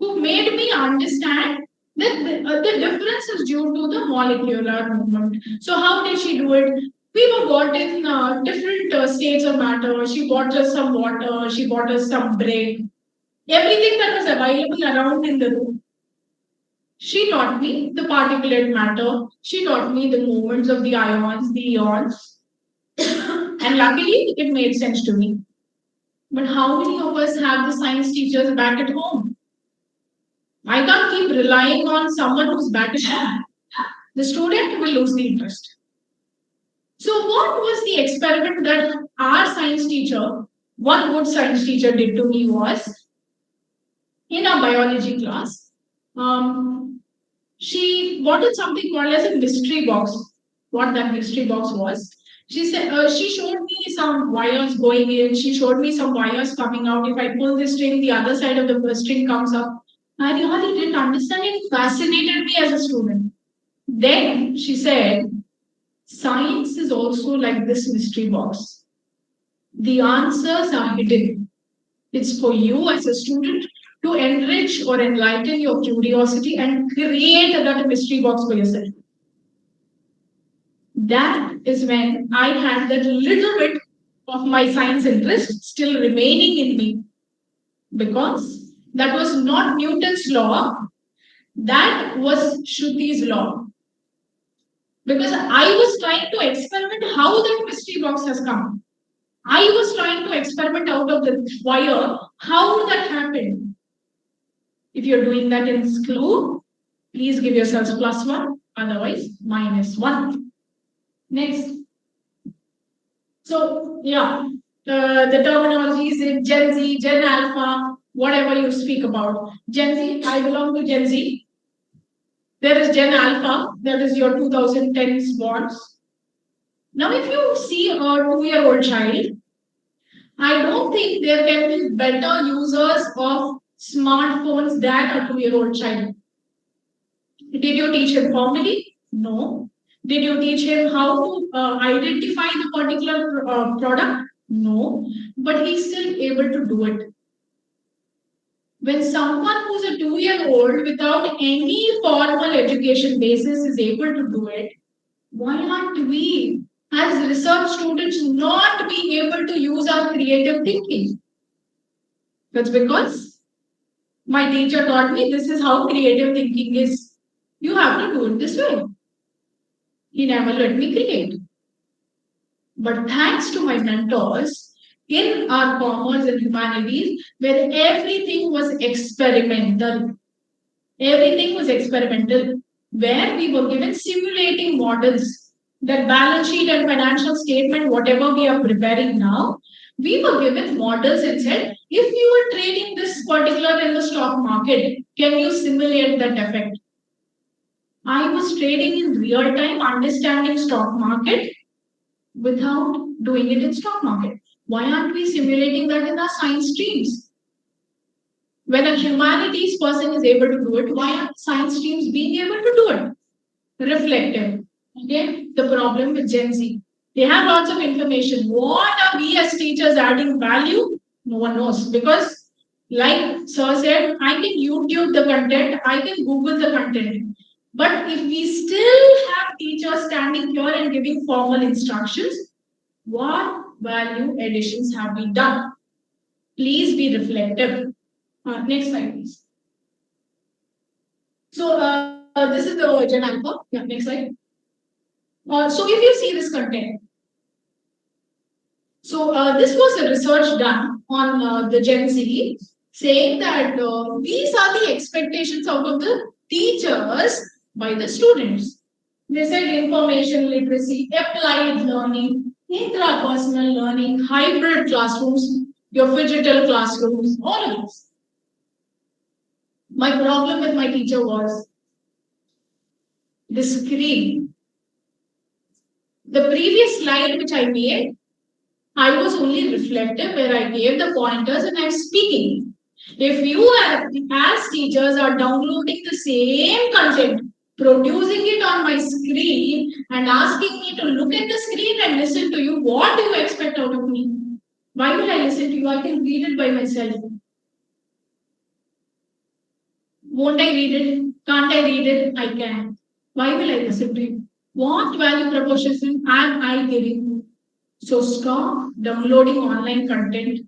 who made me understand that the difference is due to the molecular movement. So how did she do it? We were bought in different states of matter. She bought us some water. She bought us some bread. Everything that was available around in the room. She taught me the particulate matter. She taught me the movements of the ions, the ions. And luckily, it made sense to me. But how many of us have the science teachers back at home? I can't keep relying on someone who's back at home. The student will lose the interest. So, what was the experiment that our science teacher, one good science teacher, did to me was in a biology class, she wanted something called as a mystery box. What that mystery box was, she said she showed me some wires going in. She showed me some wires coming out. If I pull this string, the other side of the string comes up. I really didn't understand it. Fascinated me as a student. Then she said, science is also like this mystery box. The answers are hidden. It's for you as a student to enrich or enlighten your curiosity and create that mystery box for yourself. That is when I had that little bit of my science interest still remaining in me. Because that was not Newton's law, that was Shruti's law. Because I was trying to experiment how that mystery box has come. I was trying to experiment out of the wire how that happened. If you're doing that in school, please give yourselves +1, otherwise -1. Next. So, yeah, the terminology is Gen Z, Gen Alpha, whatever you speak about. Gen Z, I belong to Gen Z. There is Gen Alpha, that is your 2010s bonds. Now, if you see a 2-year-old child, I don't think there can be better users of smartphones than a 2-year-old child. Did you teach him formally? No. Did you teach him how to identify the particular product? No. But he's still able to do it. When someone who's a 2-year-old without any formal education basis is able to do it, why aren't we? as research students not being able to use our creative thinking. That's because my teacher taught me this is how creative thinking is. You have to do it this way. He never let me create. But thanks to my mentors in our commerce and humanities, where everything was experimental, where we were given simulating models, that balance sheet and financial statement, whatever we are preparing now, we were given models and said, if you were trading this particular in the stock market, can you simulate that effect? I was trading in real time, understanding stock market without doing it in stock market. Why aren't we simulating that in our science streams? When a humanities person is able to do it, why aren't science streams being able to do it? Reflective. Okay, the problem with Gen Z. They have lots of information. What are we as teachers adding value? No one knows. Because, like Sir said, I can YouTube the content, I can Google the content. But if we still have teachers standing here and giving formal instructions, what value additions have we done? Please be reflective. Next slide, please. So, this is the Gen Alpha. Yeah, next slide. So, if you see this content, so this was a research done on the Gen Z saying that these are the expectations out of the teachers by the students. They said information literacy, applied learning, intrapersonal learning, hybrid classrooms, your phygital classrooms, all of this. My problem with my teacher was the screen. The previous slide which I made, I was only reflective where I gave the pointers and I'm speaking. If you as teachers are downloading the same content, producing it on my screen and asking me to look at the screen and listen to you, what do you expect out of me? Why will I listen to you? I can read it by myself. Won't I read it? Can't I read it? I can. Why will I listen to you? What value proposition am I giving you? So stop downloading online content,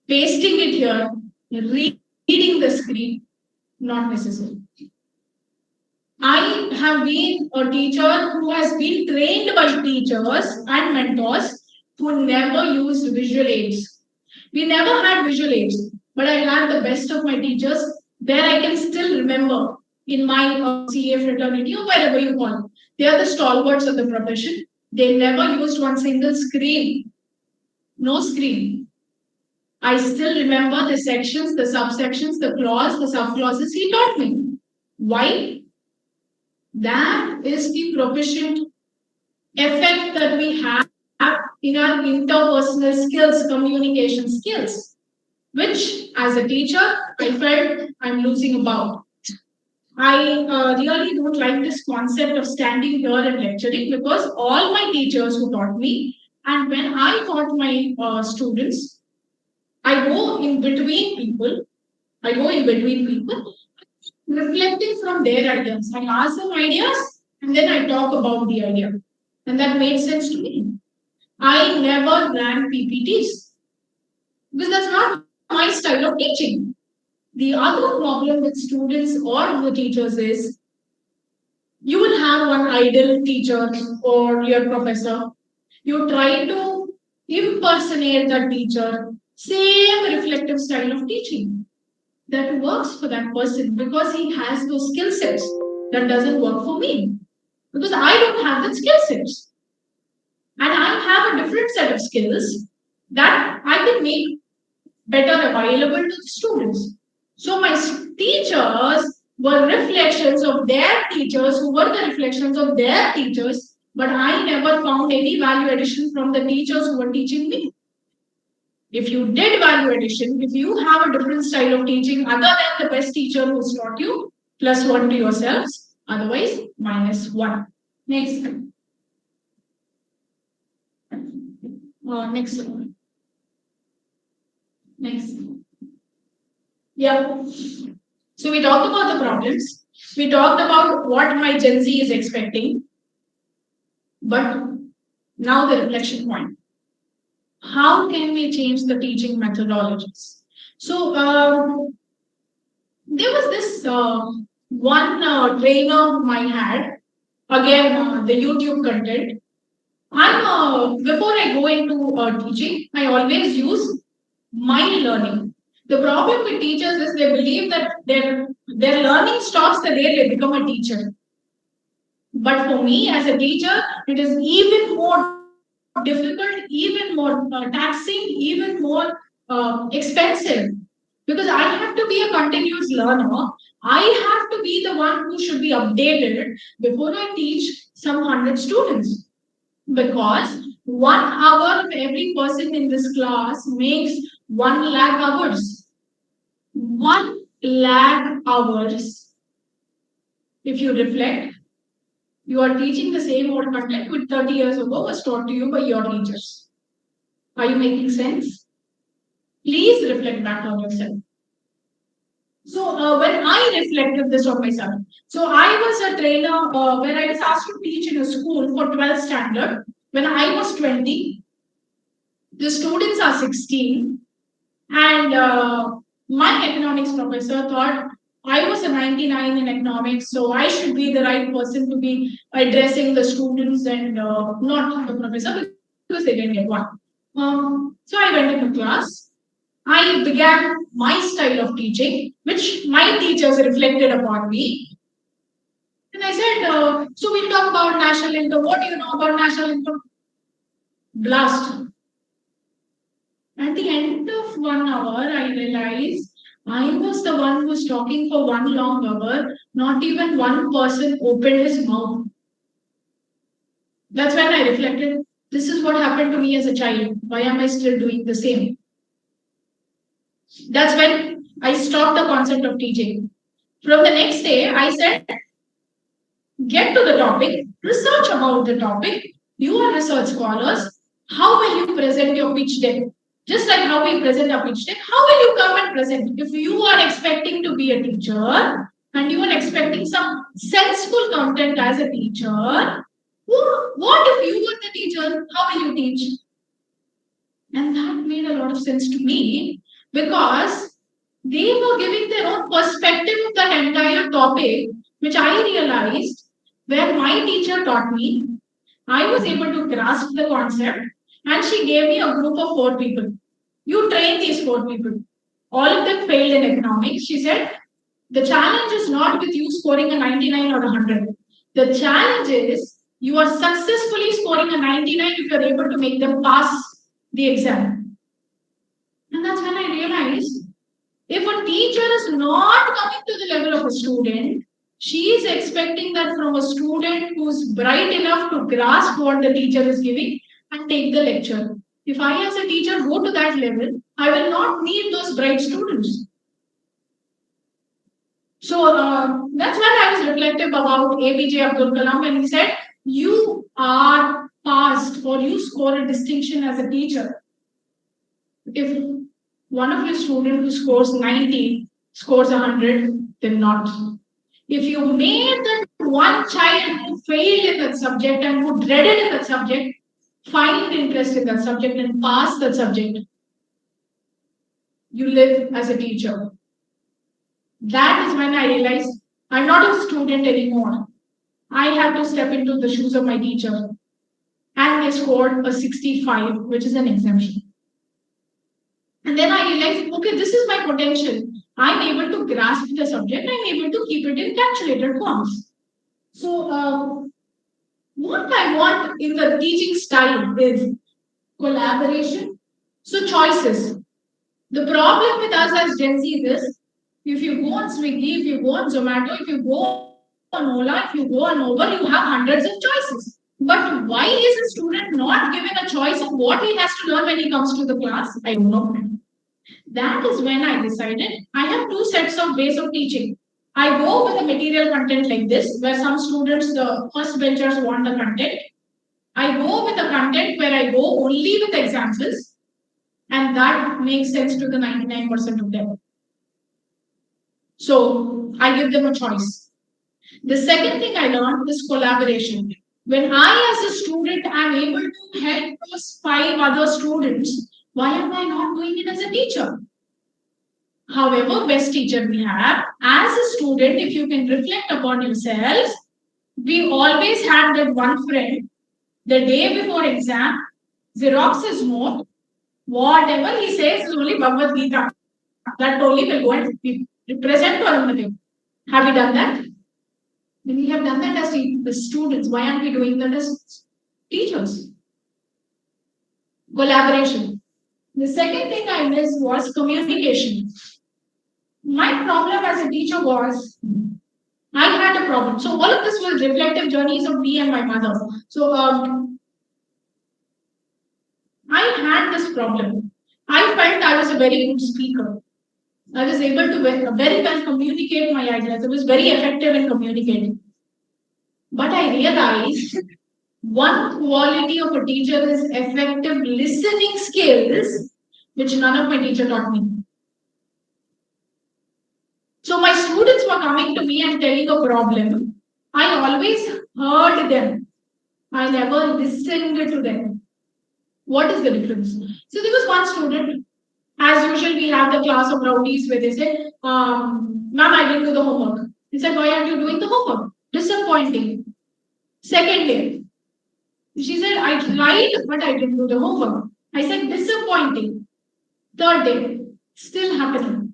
pasting it here, reading the screen, not necessary. I have been a teacher who has been trained by teachers and mentors who never used visual aids. We never had visual aids, but I had the best of my teachers where I can still remember in my CA fraternity or wherever you call. They are the stalwarts of the profession. They never used one single screen. No screen. I still remember the sections, the subsections, the clause, the subclauses he taught me. Why? That is the proficient effect that we have in our interpersonal skills, communication skills, which as a teacher, I felt I'm losing about. I really don't like this concept of standing here and lecturing because all my teachers who taught me, and when I taught my students, I go in between people, reflecting from their ideas. I ask them ideas and then I talk about the idea. And that made sense to me. I never ran PPTs because that's not my style of teaching. The other problem with students or the teachers is you will have one idle teacher or your professor. You try to impersonate that teacher, same reflective style of teaching. That works for that person because he has those skill sets. That doesn't work for me because I don't have that skill sets. And I have a different set of skills that I can make better available to the students. So my teachers were reflections of their teachers who were the reflections of their teachers, but I never found any value addition from the teachers who were teaching me. If you did value addition, if you have a different style of teaching other than the best teacher who's taught you, +1 to yourselves, otherwise -1. Next. Next. Next. Yeah. So we talked about the problems. We talked about what my Gen Z is expecting. But Now the reflection point. How can we change the teaching methodologies? So there was this one trainer I had, again the YouTube content. Before I go into teaching, I always use mind learning. The problem with teachers is they believe that their learning stops the day they become a teacher. But for me, as a teacher, it is even more difficult, even more taxing, even more expensive. Because I have to be a continuous learner. I have to be the one who should be updated before I teach some 100 students. Because 1 hour of every person in this class makes 1 lakh hours. 1 lakh hours. If you reflect, you are teaching the same old content which 30 years ago was taught to you by your teachers. Are you making sense? Please reflect back on yourself. So when I reflected this on myself, so I was a trainer when I was asked to teach in a school for 12th standard. When I was 20, the students are 16, and my economics professor thought I was a 99 in economics, so I should be the right person to be addressing the students and not the professor because they didn't get one. So I went into class. I began my style of teaching, which my teachers reflected upon me. And I said, so we'll talk about national income. What do you know about national income? Blast. At the end of 1 hour, I realized I was the one who was talking for 1 long hour. Not even one person opened his mouth. That's when I reflected, this is what happened to me as a child. Why am I still doing the same? That's when I stopped the concept of teaching. From the next day, I said, get to the topic, research about the topic. You are research scholars. How will you present your pitch deck? Just like how we present our pitch deck, how will you come and present? If you are expecting to be a teacher and you are expecting some sensible content as a teacher, what if you were the teacher? How will you teach? And that made a lot of sense to me because they were giving their own perspective of that entire topic, which I realized where my teacher taught me, I was able to grasp the concept, and she gave me a group of 4 people. You train these 4 people. All of them failed in economics. She said, the challenge is not with you scoring a 99 or a 100. The challenge is you are successfully scoring a 99 if you're able to make them pass the exam. And that's when I realized if a teacher is not coming to the level of a student, she is expecting that from a student who's bright enough to grasp what the teacher is giving and take the lecture. If I as a teacher go to that level, I will not need those bright students. So that's when I was reflective about APJ Abdul Kalam when he said, you are passed or you score a distinction as a teacher. If one of your students who scores 90 scores 100, then not. If you made that one child who failed in that subject and who dreaded in that subject, find interest in that subject and pass that subject, you live as a teacher. That is when I realized I'm not a student anymore. I have to step into the shoes of my teacher. And they scored a 65, which is an exemption. And then I realized, okay, this is my potential. I'm able to grasp the subject. I'm able to keep it in calculated forms. So what I want in the teaching style is collaboration. So choices. The problem with us as Gen Z is, if you go on Swiggy, if you go on Zomato, if you go on Ola, if you go on Uber, you have hundreds of choices. But why is a student not given a choice of what he has to learn when he comes to the class? I don't know. That is when I decided I have 2 sets of ways of teaching. I go with a material content like this, where some students, the first benchers want the content. I go with a content where I go only with examples, and that makes sense to the 99% of them. So I give them a choice. The second thing I learned is collaboration. When I, as a student, am able to help those 5 other students, why am I not doing it as a teacher? However, best teacher we have, as a student, if you can reflect upon yourselves, we always had that one friend, the day before exam, Xerox his note, whatever he says is only Bhagavad Gita. That only will go and represent to Arundadev. Have we done that? When we have done that as the students, why aren't we doing that as teachers? Collaboration. The second thing I missed was communication. My problem as a teacher was I had a problem. So all of this was reflective journeys of me and my mother. So I had this problem. I felt I was a very good speaker. I was able to very well communicate my ideas. I was very effective in communicating. But I realized one quality of a teacher is effective listening skills, which none of my teacher taught me. So my students were coming to me and telling a problem. I always heard them. I never listened to them. What is the difference? So there was one student. As usual, we have the class of rowdies where they say, ma'am, I didn't do the homework. He said, why aren't you doing the homework? Disappointing. Second day, she said, I tried, but I didn't do the homework. I said, disappointing. Third day, still happening.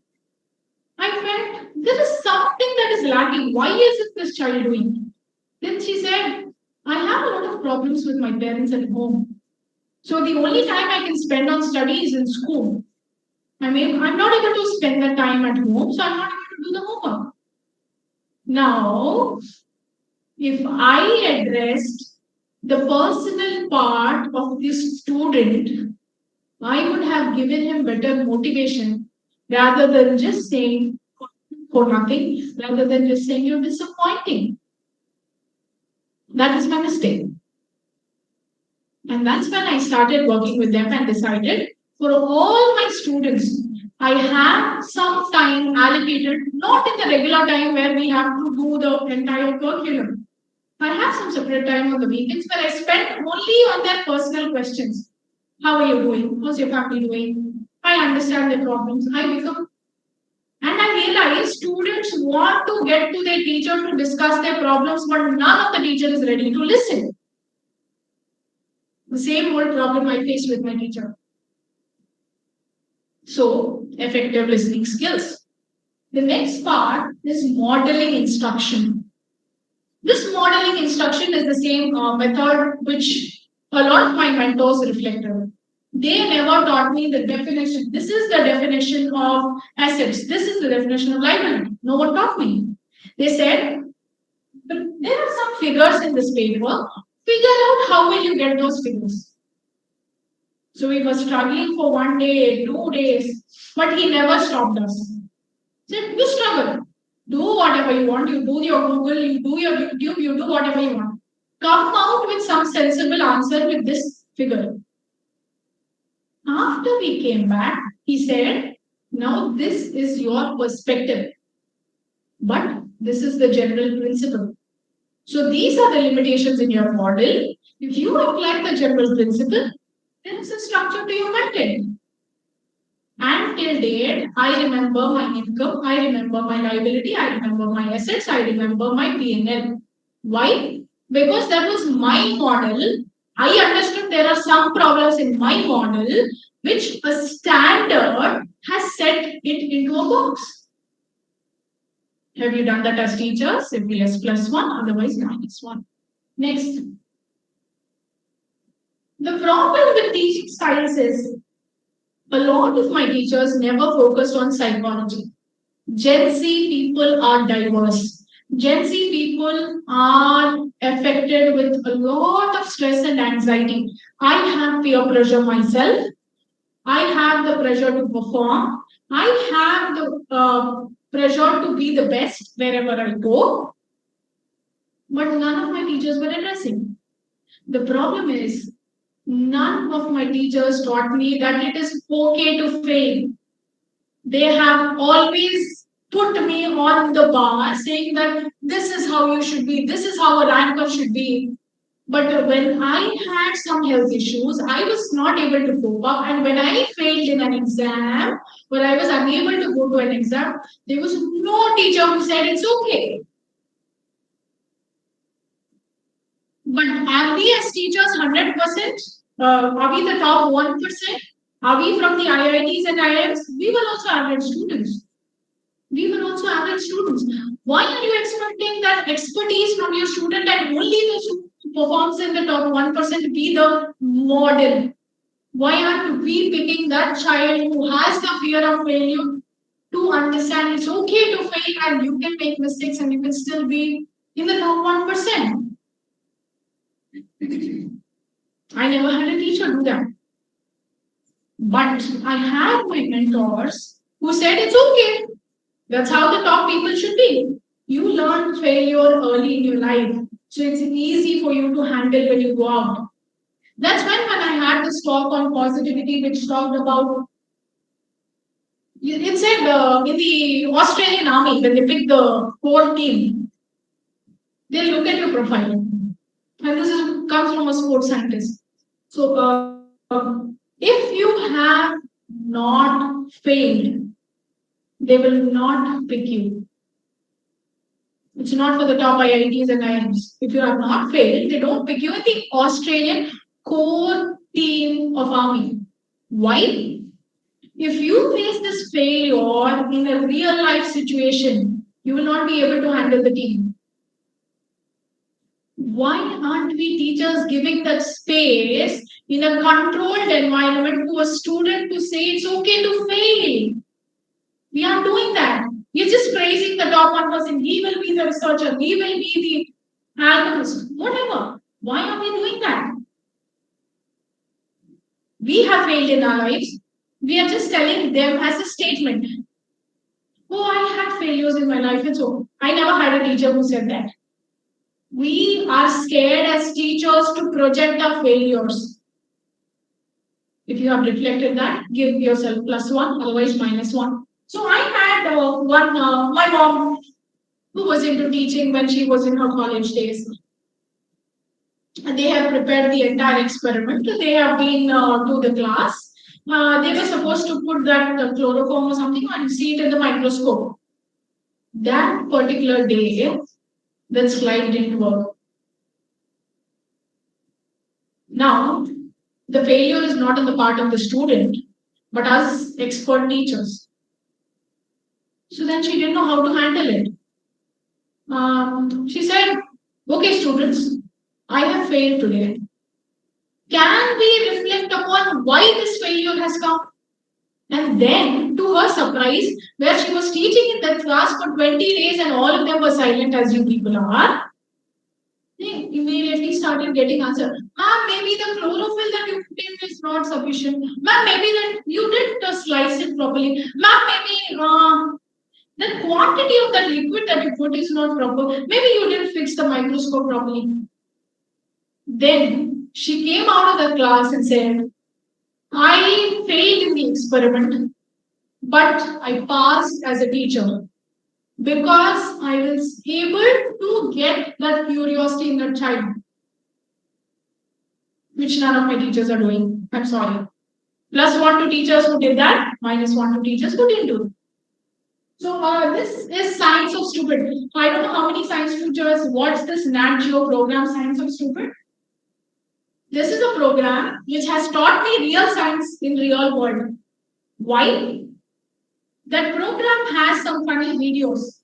I felt there is something that is lacking. Why is this child doing? Then she said, I have a lot of problems with my parents at home. So the only time I can spend on study is in school. I mean, I'm not able to spend the time at home, so I'm not able to do the homework. Now, if I addressed the personal part of this student, I would have given him better motivation rather than just saying for nothing, rather than just saying you're disappointing. That is my mistake. And that's when I started working with them and decided for all my students, I have some time allocated, not in the regular time where we have to do the entire curriculum. I have some separate time on the weekends where I spend only on their personal questions. How are you doing? How's your family doing? I understand their problems. And I realize students want to get to their teacher to discuss their problems, but none of the teacher is ready to listen. The same old problem I faced with my teacher. So, effective listening skills. The next part is modeling instruction. This modeling instruction is the same method which a lot of my mentors reflected. They never taught me the definition. This is the definition of assets. This is the definition of liability. No one taught me. They said, there are some figures in this paper. Figure out how will you get those figures. So we were struggling for 1 day, 2 days, but he never stopped us. He said, you struggle. Do whatever you want. You do your Google, you do your YouTube, you do whatever you want. Come out with some sensible answer with this figure. After we came back, he said, now this is your perspective, but this is the general principle. So these are the limitations in your model. If you apply the general principle, there is a structure to your content. And till date, I remember my income, I remember my liability, I remember my assets, I remember my P&L. Why? Because that was my model. I understood there are some problems in my model which a standard has set it into a box. Have you done that as teachers? Simply yes, +1, otherwise -1. Next. The problem with teaching styles is a lot of my teachers never focused on psychology. Gen Z people are diverse. Gen Z people are affected with a lot of stress and anxiety. I have peer pressure myself. I have the pressure to perform. I have the pressure to be the best wherever I go. But none of my teachers were addressing. The problem is, none of my teachers taught me that it is okay to fail. They have always put me on the bar saying that this is how you should be, this is how a ranker should be. But when I had some health issues, I was not able to cope up. And when I failed in an exam, when I was unable to go to an exam, there was no teacher who said it's okay. But are we as teachers 100%? Are we the top 1%? Are we from the IITs and IIMs? We were also average students. Why are you expecting that expertise from your student and only the student who performs in the top 1% be the model? Why aren't we picking that child who has the fear of failure to understand it's okay to fail and you can make mistakes and you can still be in the top 1%? I never had a teacher do that. But I had my mentors who said it's okay. That's how the top people should be. You learn failure early in your life, so it's easy for you to handle when you go out. That's when I had this talk on positivity, which talked about. It said in the Australian Army, when they pick the core team, they look at your profile. And this comes from a sports scientist. So, if you have not failed, they will not pick you. It's not for the top IITs and IIMs. If you have not failed, they don't pick you in the Australian core team of army. Why? If you face this failure in a real life situation, you will not be able to handle the team. Why aren't we teachers giving that space in a controlled environment to a student to say it's okay to fail? We are doing that. We're just praising the top 1%. He will be the researcher. He will be the alchemist. Whatever. Why are we doing that? We have failed in our lives. We are just telling them as a statement. Oh, I had failures in my life. It's okay. I never had a teacher who said that. We are scared as teachers to project our failures. If you have reflected that, give yourself +1, otherwise -1. So I had my mom who was into teaching when she was in her college days. And they have prepared the entire experiment. They have been to the class. They were supposed to put that chloroform or something and see it in the microscope. That particular day, that slide didn't work. Now, the failure is not on the part of the student, but us expert teachers. So then she didn't know how to handle it. She said, okay, students, I have failed today. Can we reflect upon why this failure has come? And then, to her surprise, where she was teaching in that class for 20 days and all of them were silent as you people are, they immediately started getting answer. Ma'am, maybe the chlorophyll that you put in is not sufficient. Ma'am, maybe that you didn't slice it properly. Ma'am, maybe the quantity of that liquid that you put is not proper. Maybe you didn't fix the microscope properly. Then she came out of the class and said, I failed in the experiment, but I passed as a teacher because I was able to get that curiosity in the child, which none of my teachers are doing. I'm sorry. +1 to teachers who did that, -1 to teachers who didn't do it. So this is Science of Stupid. I don't know how many science teachers watch this Nat Geo program, Science of Stupid. This is a program which has taught me real science in real world. Why? That program has some funny videos.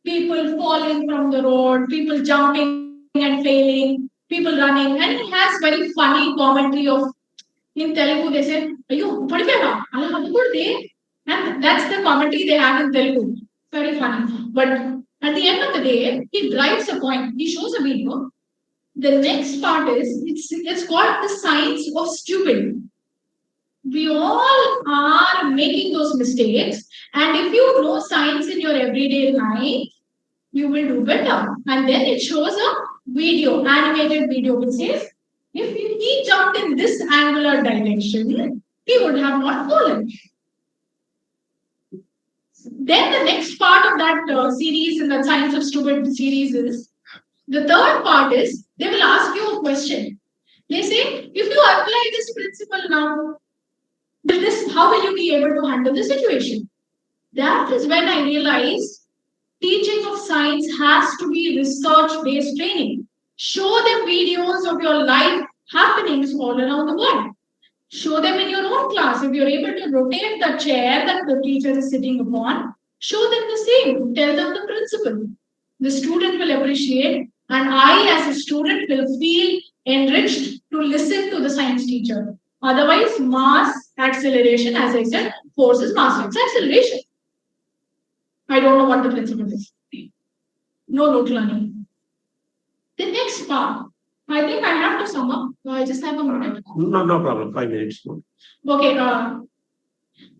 People falling from the road, people jumping and failing, people running, and it has very funny commentary of, in Telugu they say, "Ayo, padipeva, ala hadukurde." And that's the commentary they have in Telugu. Very funny. But at the end of the day, he drives a point. He shows a video. The next part is it's called the science of stupid. We all are making those mistakes, and if you know science in your everyday life, you will do better. And then it shows a video, animated video, which says, if he jumped in this angular direction, he would have not fallen. Then the next part of that series in the Science of Stupid series is The third part is they will ask you a question. They say, if you apply this principle now, how will you be able to handle the situation? That is when I realized teaching of science has to be research-based training. Show them videos of your life happenings all around the world. Show them in your own class. If you're able to rotate the chair that the teacher is sitting upon, show them the same. Tell them the principle. The student will appreciate, and I, as a student, will feel enriched to listen to the science teacher. Otherwise, mass acceleration, as I said, forces mass acceleration. I don't know what the principle is. No note learning. The next part, I think I have to sum up. I just have a minute. No problem. 5 minutes. Okay.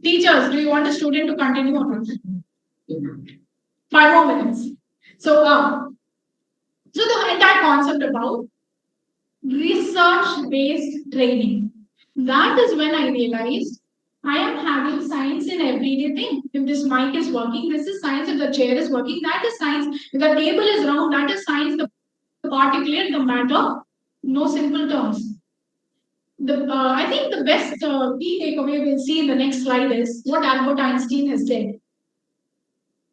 Teachers, do you want the student to continue or not? 5 more minutes. So the entire concept about research-based training. That is when I realized I am having science in everyday thing. If this mic is working, this is science. If the chair is working, that is science. If the table is round, that is science. The particulate, the matter, no simple terms. I think the best key takeaway we'll see in the next slide is what Albert Einstein has said.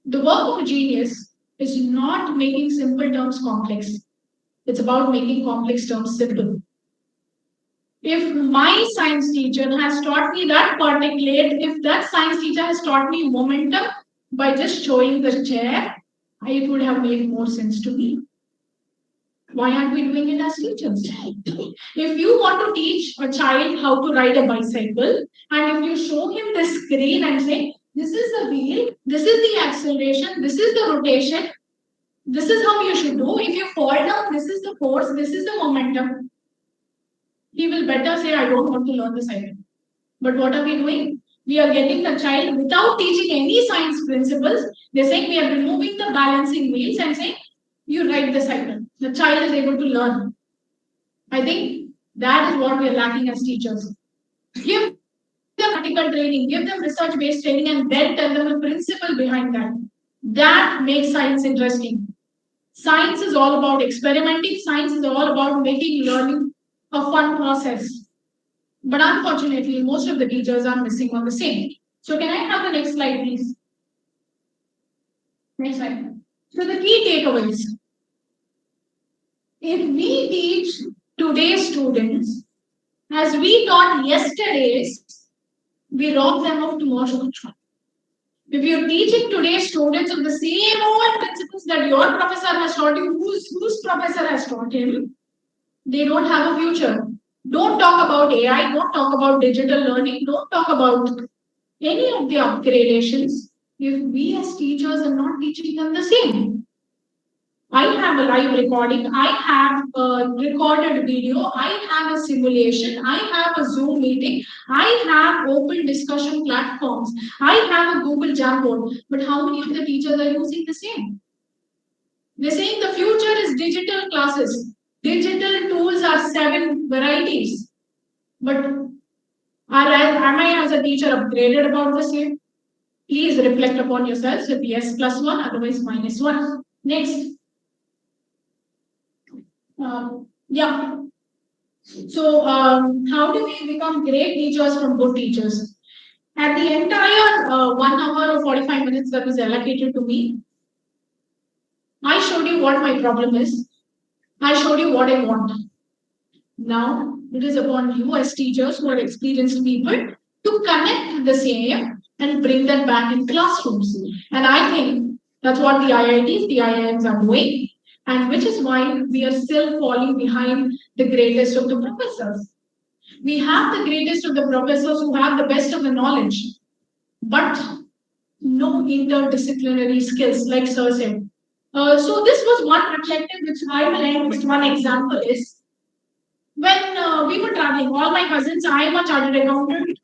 The work of genius is not making simple terms complex. It's about making complex terms simple. If my science teacher has taught me that particulate, if that science teacher has taught me momentum by just showing the chair, it would have made more sense to me. Why aren't we doing it as teachers? If you want to teach a child how to ride a bicycle, and if you show him the screen and say, this is the wheel, this is the acceleration, this is the rotation, this is how you should do. If you fall down, this is the force, this is the momentum. He will better say, I don't want to learn the cycle. But what are we doing? We are getting the child without teaching any science principles. They're saying we are removing the balancing wheels and saying, you ride the cycle. The child is able to learn. I think that is what we are lacking as teachers. Give them practical training, give them research-based training, and then tell them the principle behind that. That makes science interesting. Science is all about experimenting. Science is all about making learning a fun process. But unfortunately, most of the teachers are missing on the same. So can I have the next slide, please? Next slide. So the key takeaways. If we teach today's students as we taught yesterday's, we rob them of tomorrow's. If you're teaching today's students of the same old principles that your professor has taught you, whose professor has taught him, they don't have a future. Don't talk about AI, don't talk about digital learning, don't talk about any of the upgradations if we as teachers are not teaching them the same. I have a live recording, I have a recorded video, I have a simulation, I have a Zoom meeting, I have open discussion platforms, I have a Google Jamboard, but how many of the teachers are using the same? They're saying the future is digital classes. Digital tools are 7 varieties. But am I as a teacher upgraded about the same? Please reflect upon yourselves with yes +1, otherwise -1. Next. Yeah. So how do we become great teachers from good teachers? At the entire 1 hour or 45 minutes that was allocated to me, I showed you what my problem is. I showed you what I want. Now, it is upon you as teachers who are experienced people to connect the same and bring that back in classrooms. And I think that's what the IITs, the IIMs are doing, and which is why we are still falling behind the greatest of the professors. We have the greatest of the professors who have the best of the knowledge, but no interdisciplinary skills, like Sir said. So this was one objective which I will end with. One example is when we were traveling, all my cousins, I am a chartered accountant.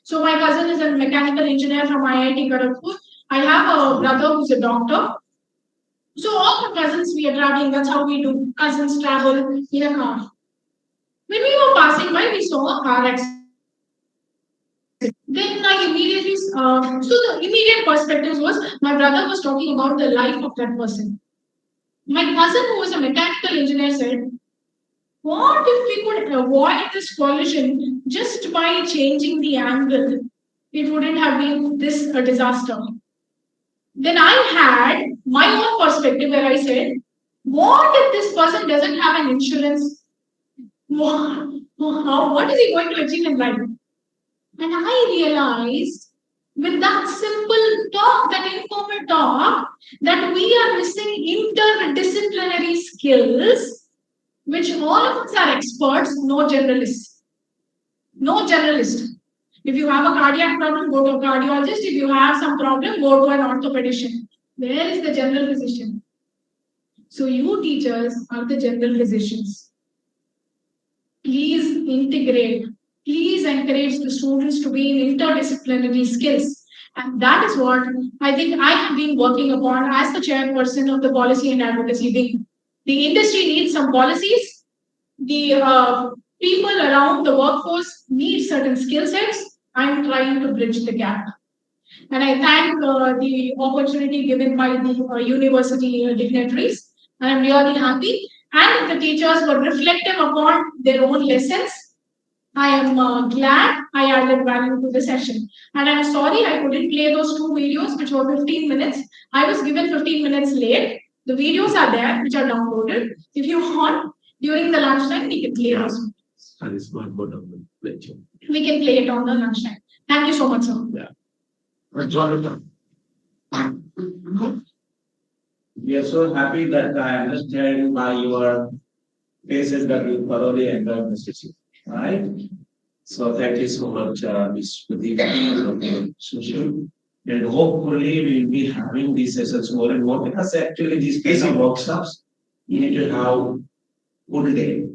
So my cousin is a mechanical engineer from IIT Kharagpur. I have a brother who's a doctor. So all my cousins, we are traveling. That's how we do. Cousins travel in a car. When we were passing by, we saw a car accident. Then I immediately, so the immediate perspective was my brother was talking about the life of that person. My cousin, who was a mechanical engineer, said, what if we could avoid this collision just by changing the angle? It wouldn't have been this a disaster. Then I had my own perspective where I said, what if this person doesn't have an insurance? What is he going to achieve in life? And I realized with that simple talk, that informal talk, that we are missing interdisciplinary skills, which all of us are experts, no generalists. No generalist. If you have a cardiac problem, go to a cardiologist. If you have some problem, go to an orthopedician. Where is the general physician? So you teachers are the general physicians. Please integrate. Please encourage the students to be in interdisciplinary skills. And that is what I think I have been working upon as the chairperson of the policy and advocacy wing. The industry needs some policies. The people around the workforce need certain skill sets. I'm trying to bridge the gap. And I thank the opportunity given by the university dignitaries. I'm really happy. And the teachers were reflective upon their own lessons. I am glad I added value to the session. And I'm sorry I couldn't play those two videos, which were 15 minutes. I was given 15 minutes late. The videos are there, which are downloaded. If you want, during the lunchtime, we can play those. And it's not good of the lecture. We can play it on the lunchtime. Thank you so much, sir. Jonathan. We are so happy that I understand by your faces that you thoroughly enjoyed the session. Right? So thank you so much, Ms. Pradeep, social. And hopefully we will be having these sessions more and more, because actually these kinds of workshops, you need to have good day.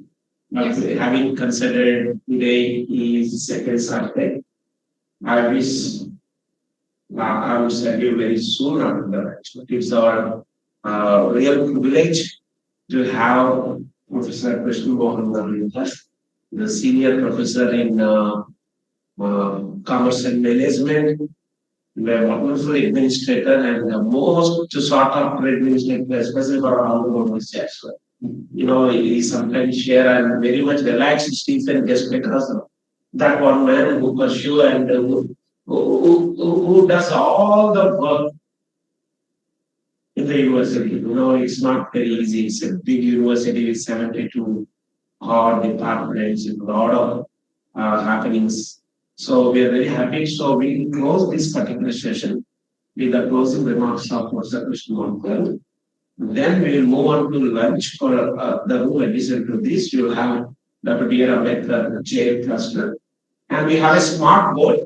But having considered today is second Saturday, I wish I will send you very soon after that. It's our real privilege to have Professor Krishna Mohan with us, the senior professor in commerce and management, the wonderful administrator, and the most sought after administrator, especially for our Honorable Chair. You know, he sometimes share, I'm very much relaxed, Stephen, just because of that one man who pursue and who does all the work in the university. You know, it's not very easy. It's a big university with 72 odd departments, a lot of happenings. So we are very happy. So we close this particular session with the closing remarks of Professor Krishna Mohan. Then we will move on to lunch for the room addition to this. You will have Dr. B.R.Ambedkar Chair cluster. And we have a smart board.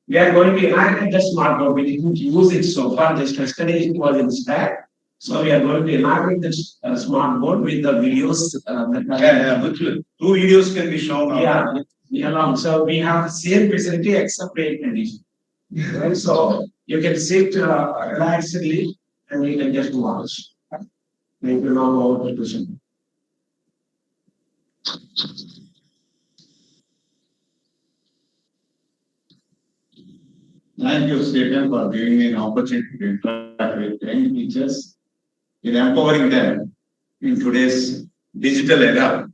We are going to inaugurate the smart board. We didn't use it so far, just yesterday it was in stack. So we are going to inaugurate the smart board with the videos. Two videos can be shown. Yeah, so we have the same facility except air conditioning. Right? So you can sit relaxedly and you can just watch. Thank you now about the question. Thank you, Stephen, for giving me an opportunity to interact with young teachers in empowering them in today's digital era,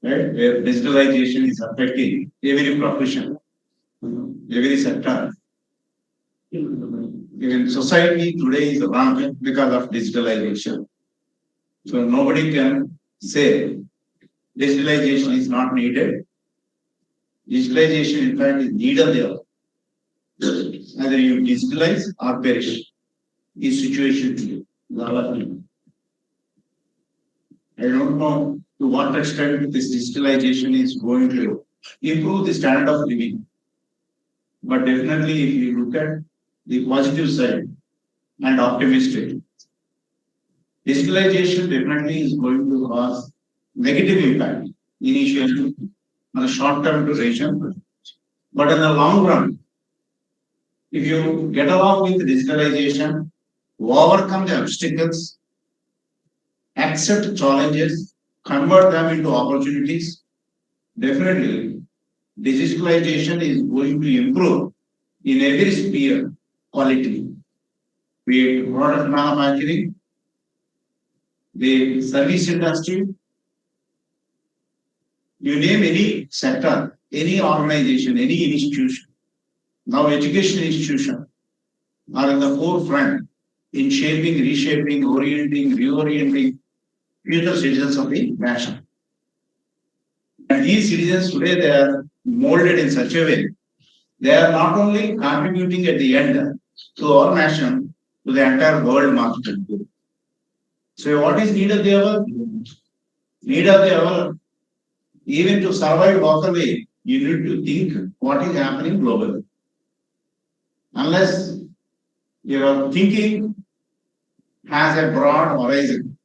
right? Where digitalization is affecting every profession, every sector. Even society today is rampant because of digitalization. So nobody can say digitalization is not needed. Digitalization, in fact, is needed there. Either you digitalize or perish. Is situation today. I don't know to what extent this digitalization is going to improve the standard of living. But definitely, if you look at the positive side and optimistic, digitalization definitely is going to cause negative impact initially on a short-term duration. But in the long run, if you get along with digitalization, overcome the obstacles, accept challenges, convert them into opportunities, definitely digitalization is going to improve in every sphere quality, be it product manufacturing, the service industry, you name any sector, any organization, any institution. Now education institution are in the forefront in shaping, reshaping, orienting, reorienting future citizens of the nation. And these citizens today they are molded in such a way, they are not only contributing at the end to our nation, to the entire world market. So what is needed there? Need of the hour, even to survive locally, you need to think what is happening globally. Unless your thinking has a broad horizon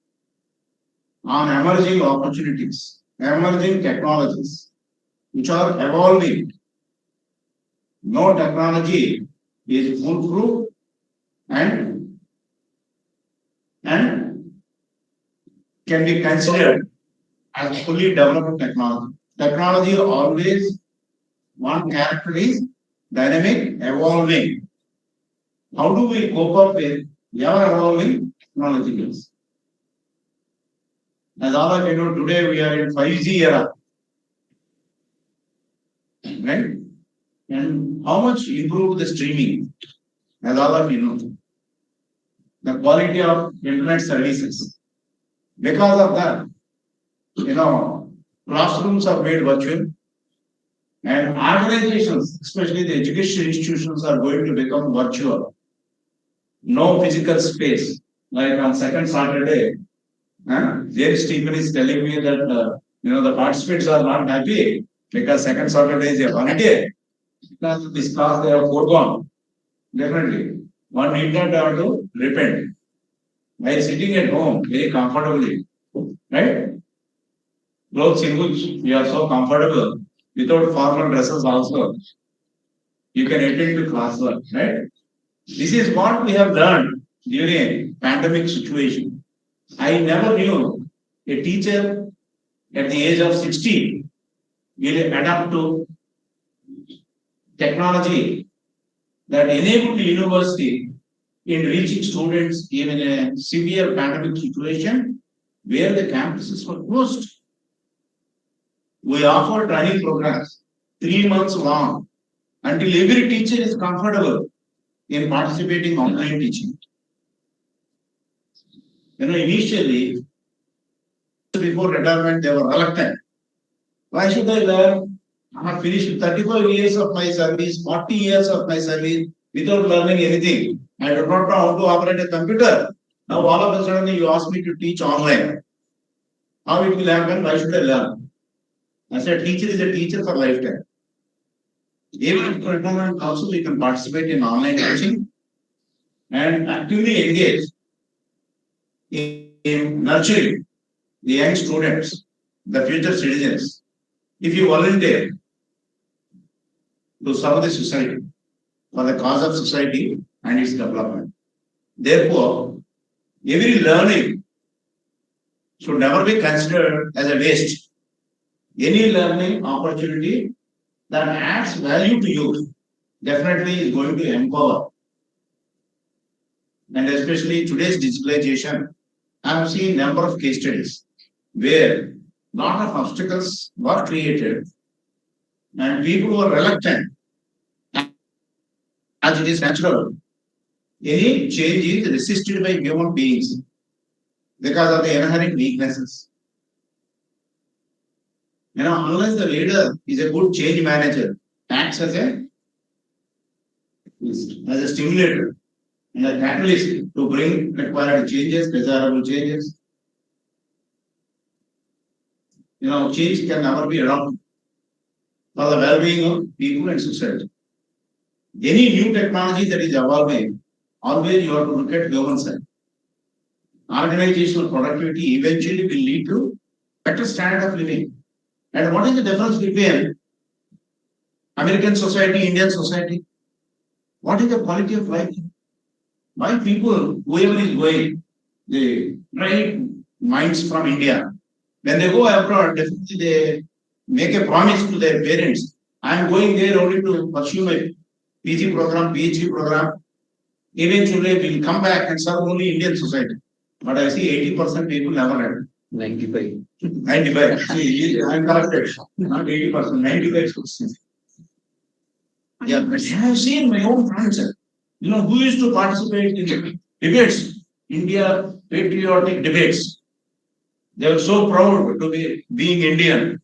on emerging opportunities, emerging technologies, which are evolving. No technology is foolproof and can be considered as fully developed technology. Technology always one character is dynamic, evolving. How do we cope up with ever evolving technologies? As all of you know, today we are in 5G era. Right? And how much improved the streaming? As all of you know, the quality of internet services. Because of that, classrooms are made virtual, and organizations, especially the education institutions, are going to become virtual. No physical space. Like on second Saturday, James Stephen is telling me that the participants are not happy because second Saturday is a holiday. Because of this class they have foregone. Definitely. One need not have to repent. While sitting at home very comfortably, right? Clothes in which we are so comfortable, without formal dresses also, you can attend to classwork, right? This is what we have learned during pandemic situation. I never knew a teacher at the age of 60 will adapt to technology that enabled the university in reaching students even in a severe pandemic situation where the campuses were closed. We offer training programs 3 months long until every teacher is comfortable in participating online teaching. Initially, before retirement, they were reluctant. Why should I learn? I have finished 35 years of my service, 40 years of my service without learning anything. I do not know how to operate a computer. Now all of a sudden you ask me to teach online. How it will happen? Why should I learn? I said, teacher is a teacher for lifetime. Even after retirement, also we can participate in online teaching and actively engage in nurturing the young students, the future citizens. If you volunteer to serve the society for the cause of society and its development. Therefore, every learning should never be considered as a waste. Any learning opportunity that adds value to you definitely is going to empower. And especially today's digitalization, I have seen a number of case studies where lot of obstacles were created and people were reluctant, as it is natural. Any change is resisted by human beings because of the inherent weaknesses. Unless the leader is a good change manager, acts as a stimulator and a catalyst to bring required changes, desirable changes. Change can never be adopted for the well-being of people and society. Any new technology that is evolving, always you have to look at human side. Organizational productivity eventually will lead to better standard of living. And what is the difference between American society, Indian society? What is the quality of life? Why people, whoever is going, the bright minds from India, when they go abroad, definitely they make a promise to their parents. I am going there only to pursue my PG program, PhD program. Eventually, we will come back and serve only Indian society. But I see 80% people never read. 95. 95. See, I am corrected. Not 80%, 95%. Yeah, but I have seen my own friends, who used to participate in debates, India patriotic debates. They were so proud to be being Indian.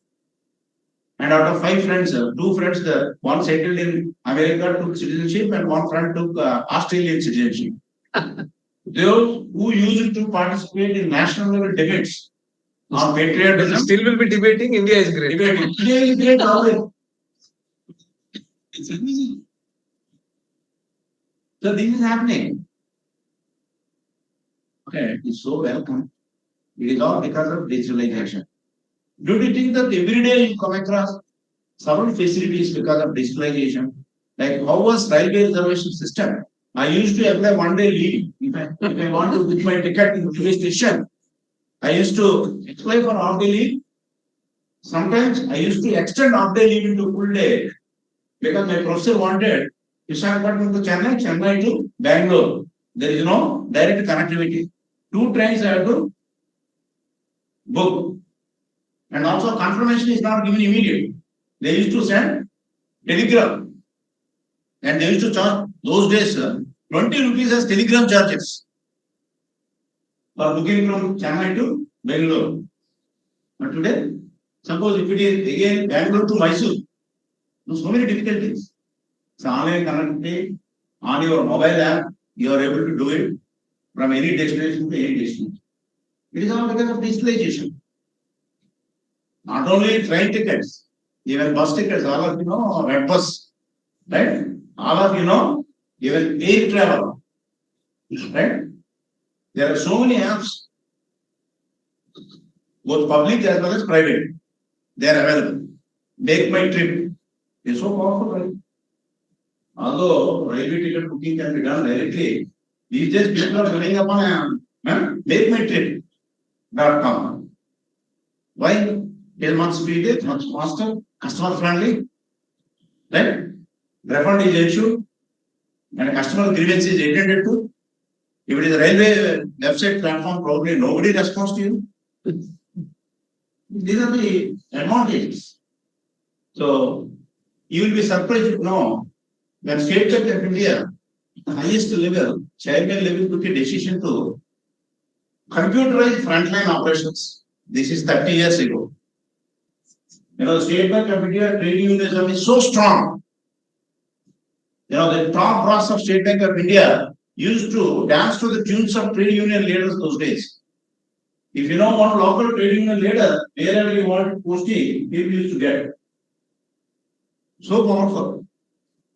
And out of 5 friends, 2 friends, one settled in America, took citizenship, and one friend took Australian citizenship. Those who used to participate in national level debates on patriotism. Still will be debating. India is great. Debating. India is great always. So this is happening. Okay, it's so welcome. It is all because of digitalization. Do you think that every day you come across several facilities because of digitalization? Like how was railway reservation system? I used to apply 1 day leave. If I want to book my ticket in railway station, I used to apply for half day leave. Sometimes I used to extend half day leave into full day because my professor wanted Visakhapatnam to Chennai, Chennai to Bangalore. There is no direct connectivity. 2 trains I have to book. And also confirmation is not given immediately. They used to send telegram. And they used to charge those days 20 rupees as telegram charges for booking from Chennai to Bangalore. But today, suppose if it is again Bangalore to Mysore, so many difficulties. So online connectivity on your mobile app, you are able to do it from any destination to any destination. It is all because of digitalization. Not only train tickets, even bus tickets, all of you know, red bus, right? All of you know, even air travel, right? There are so many apps, both public as well as private. They are available. Make my trip. It's so powerful, right? Although railway ticket booking can be done directly, these days people are relying upon makeMyTrip.com. Why? It is much speedier, much faster, customer friendly, right? Refund is issued and customer grievance is attended to. If it is a railway website platform, probably nobody responds to you. These are the advantages. So you will be surprised to know when State Bank of India, the highest level, chairman level, took a decision to computerize frontline operations. This is 30 years ago. The State Bank of India trade unionism is so strong. The top brass of State Bank of India used to dance to the tunes of trade union leaders those days. If you know one local trade union leader, wherever you want posting, people used to get. So powerful.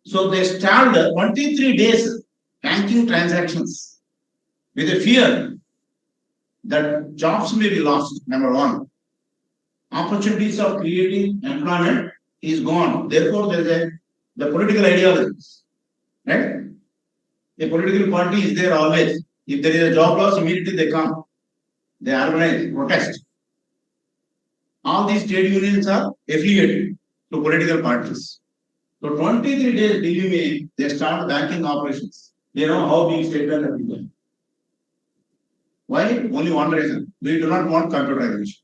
So they stalled 23 days banking transactions with a fear that jobs may be lost, number one. Opportunities of creating employment is gone. Therefore, there is the political ideologies, right? A political party is there always. If there is a job loss, immediately they come. They organize, protest. All these trade unions are affiliated to political parties. So 23 days delay, they start banking operations. They know how big State Bank of India. Why? Only one reason. We do not want computerization.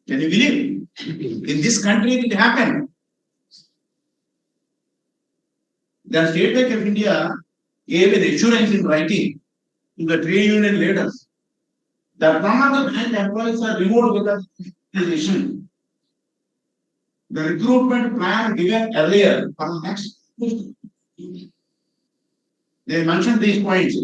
Can you believe? In this country, it happened. The State Bank of India gave an assurance in writing to the trade union leaders that none of the bank employees are removed because of this issue. The recruitment plan given earlier for the next, they mentioned these points.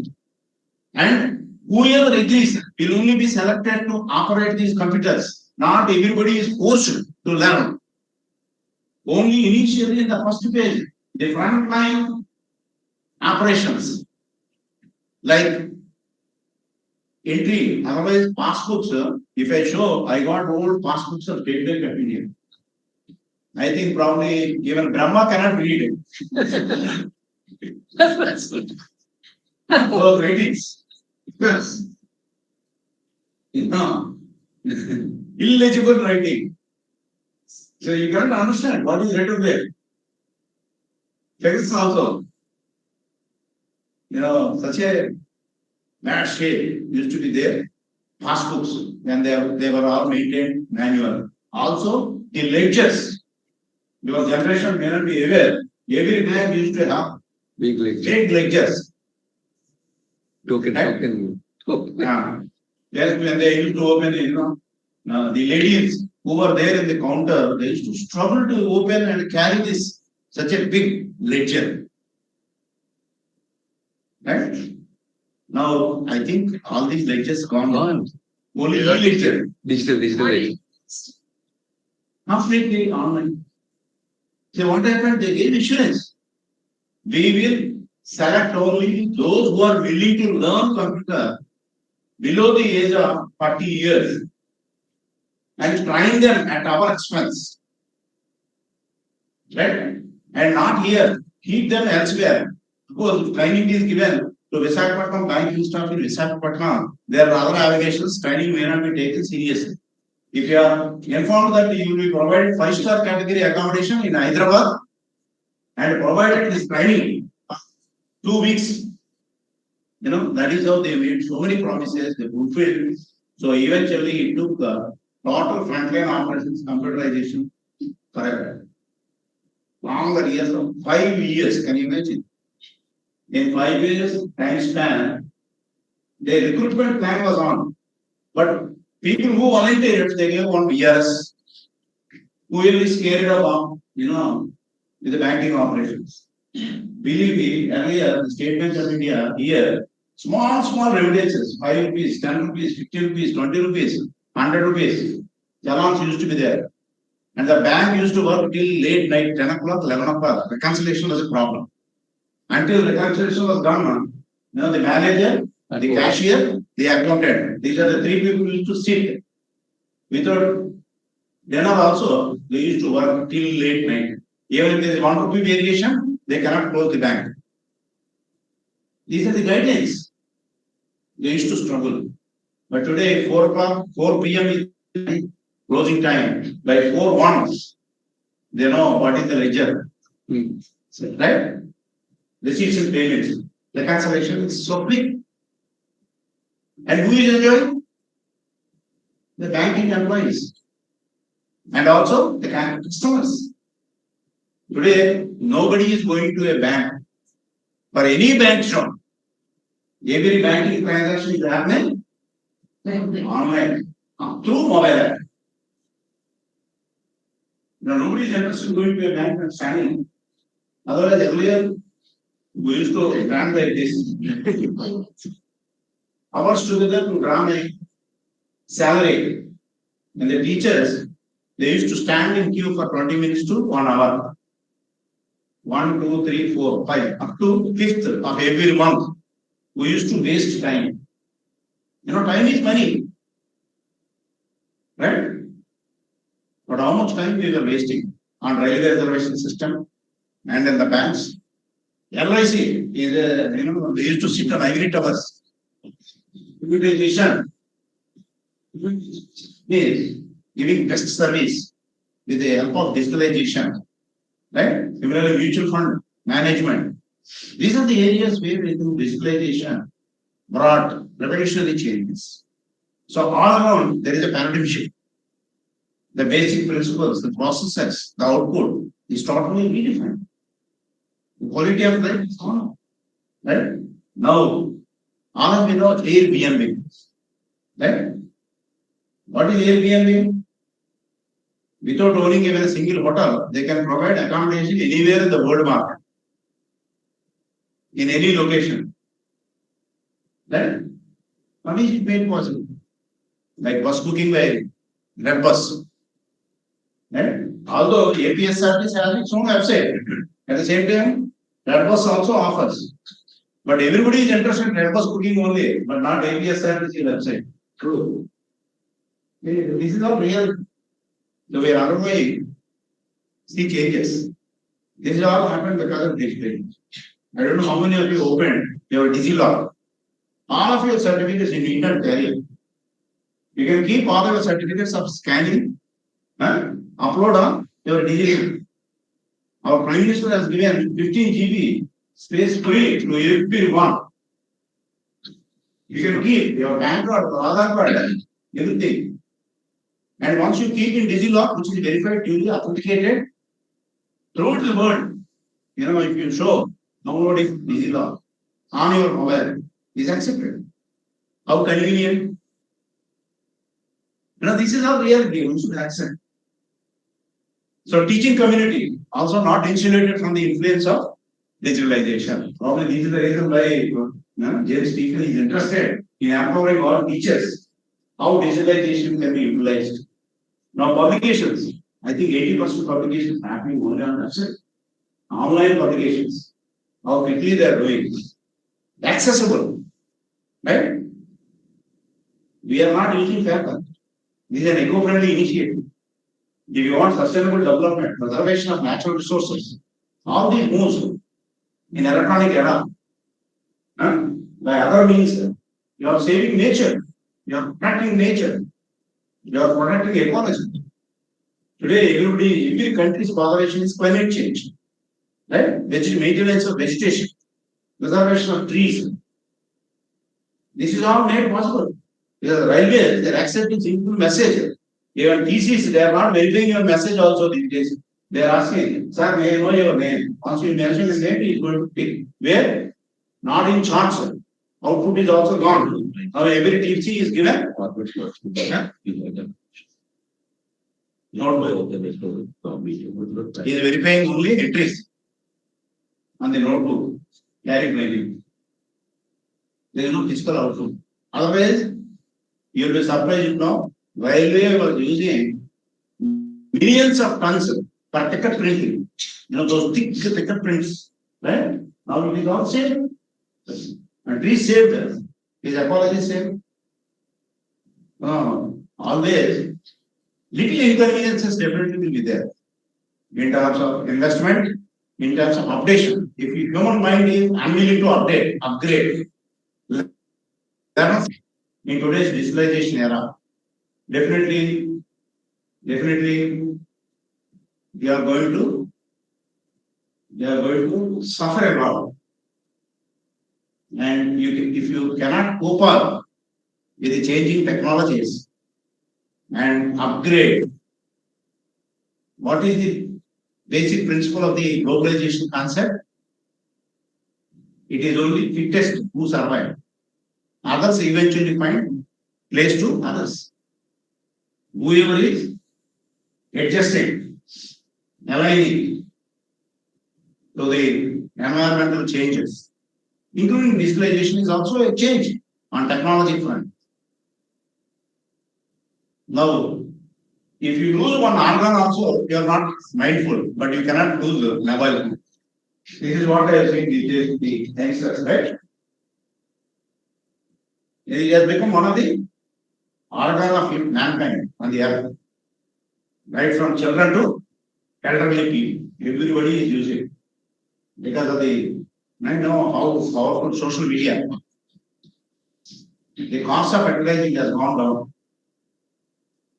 And whoever agrees will only be selected to operate these computers. Not everybody is forced to learn. Only initially in the first phase, the frontline operations like entry, otherwise passbooks. If I show, I got old passbooks of State Bank of India. I think probably even Brahma cannot read it. So ratings. Yes. Illegible writing. So you can't understand what is written there. Text also. Such a That scale used to be there. Passbooks, when they were all maintained manual. Also, the ledgers. Your generation may not be aware. Every bank used to have Big lecture. big ledgers. Token. Yes, when they used to open, the ladies who were there in the counter, they used to struggle to open and carry this such a big ledger. Right? Now, I think all these ledgers gone. Only e-ledger. Digital ledger. Completely online. So what happened? They gave assurance. We will select only those who are willing to learn computer below the age of 40 years and train them at our expense. Right? And not here. Keep them elsewhere. Because training is given to Visakhapatnam banking staff in Visakhapatnam. There are other allegations. Training may not be taken seriously. If you are informed that you will be provided 5-star category accommodation in Hyderabad and provided this training 2 weeks, that is how they made so many promises, they fulfilled. So eventually it took total frontline operations computerization for longer years, of 5 years, can you imagine? In 5 years time span, the recruitment plan was on. But people who volunteered, they gave one BRS, who will be scared of, with the banking operations. Believe me, earlier, the State Bank of India, here, small remittances, 5 rupees, 10 rupees, 50 rupees, 20 rupees, 100 rupees, challans used to be there. And the bank used to work till late night, 10 o'clock, 11 o'clock. Reconciliation was a problem. Until reconciliation was done, the manager, the cashier, the accountant, these are the 3 people who used to sit. Without dinner also, they used to work till late night. Even if there is 1 rupee variation, they cannot close the bank. These are the guidelines. They used to struggle. But today, 4 o'clock, 4 p.m. is closing time. By 4:01, they know what is the ledger. Right? Receipts and payments. The cancellation is so quick. And who is enjoying? The banking employees. And also the customers. Today, nobody is going to a bank for any bank shop. Every banking transaction is happening online through mobile app. Now, nobody is interested in going to a bank and standing. Otherwise, earlier, we used to stand like this. Hours together to draw my salary. And the teachers, they used to stand in queue for 20 minutes to 1 hour. 1, 2, 3, 4, 5, up to 5th of every month. We used to waste time. Time is money. Right? But how much time we were wasting on railway reservation system and in the banks? LIC is they used to sit on ivory towers. Utilization is giving best service with the help of digitalization. Right? Similarly, mutual fund management. These are the areas where digitalization brought revolutionary changes. So all around there is a paradigm shift. The basic principles, the processes, the output is totally redefined. The quality of life is on. Right? Now, all of you know Airbnb. Right? What is Airbnb? Without owning even a single hotel, they can provide accommodation anywhere in the world market. In any location. Right? How is it made possible? Like bus booking by Red Bus. Right? Although APSRTC has its own website, at the same time, Red Bus also offers. But everybody is interested in Red Bus booking only, but not APSRTC website. True. This is all real. So we are undergoing sea changes. This is all happened because of digital. I don't know how many of you opened your DigiLock. All of your certificates in internet carrier. You can keep all your certificates of scanning and upload on your DigiLock. Our Prime Minister has given 15 GB space free to everyone. You can keep your bank card, Aadhaar card, everything. And once you keep in DigiLock, which is verified, duly authenticated throughout the world, if you show downloading DigiLock on your mobile, is accepted. How convenient? This is how reality we should accept. So teaching community also not insulated from the influence of digitalization. Probably this is the reason why James Stephen is interested in empowering all teachers how digitalization can be utilized. Now publications, I think 80% of publications happening only on website. Online publications, how quickly they are doing. Accessible, right? We are not using paper. This is an eco-friendly initiative. If you want sustainable development, preservation of natural resources, all these moves in electronic era, by other means, you are saving nature, you are protecting nature, you are protecting ecology. Today, every country's botheration is climate change, right? Maintenance of vegetation, preservation of trees. This is all made possible. Because railways, they are accepting simple message. Even TCs, they are not verifying your message also these days. They are asking, sir, may I know your name? Once you mention his name, he is going to pick. Where? Not in charts. Output is also gone. Now every TC is given. He is verifying only entries on the notebook. Direct writing. There is no physical output. Otherwise, you will be surprised now. Railway was using millions of tons for ticket printing. Those thick ticket prints, right? Now it is all saved. And trees saved. His apology saved. Always, little inconveniences definitely will be there. In terms of investment, in terms of updation. If human mind is unwilling to upgrade, in today's digitalization era, definitely they are going to suffer a lot. And if you cannot cope up with the changing technologies and upgrade, what is the basic principle of the globalization concept? It is only fittest who survive. Others eventually find place to others. Whoever is adjusting, aligning to the environmental changes, including digitalization, is also a change on technology front. Now, if you lose one organ also, you are not mindful, but you cannot lose the mobile. This is what I have seen these days with the youngsters, right? It has become one of the organ of mankind on the earth. Right from children to elderly people. Everybody is using it. Because of I know how powerful social media. The cost of advertising has gone down.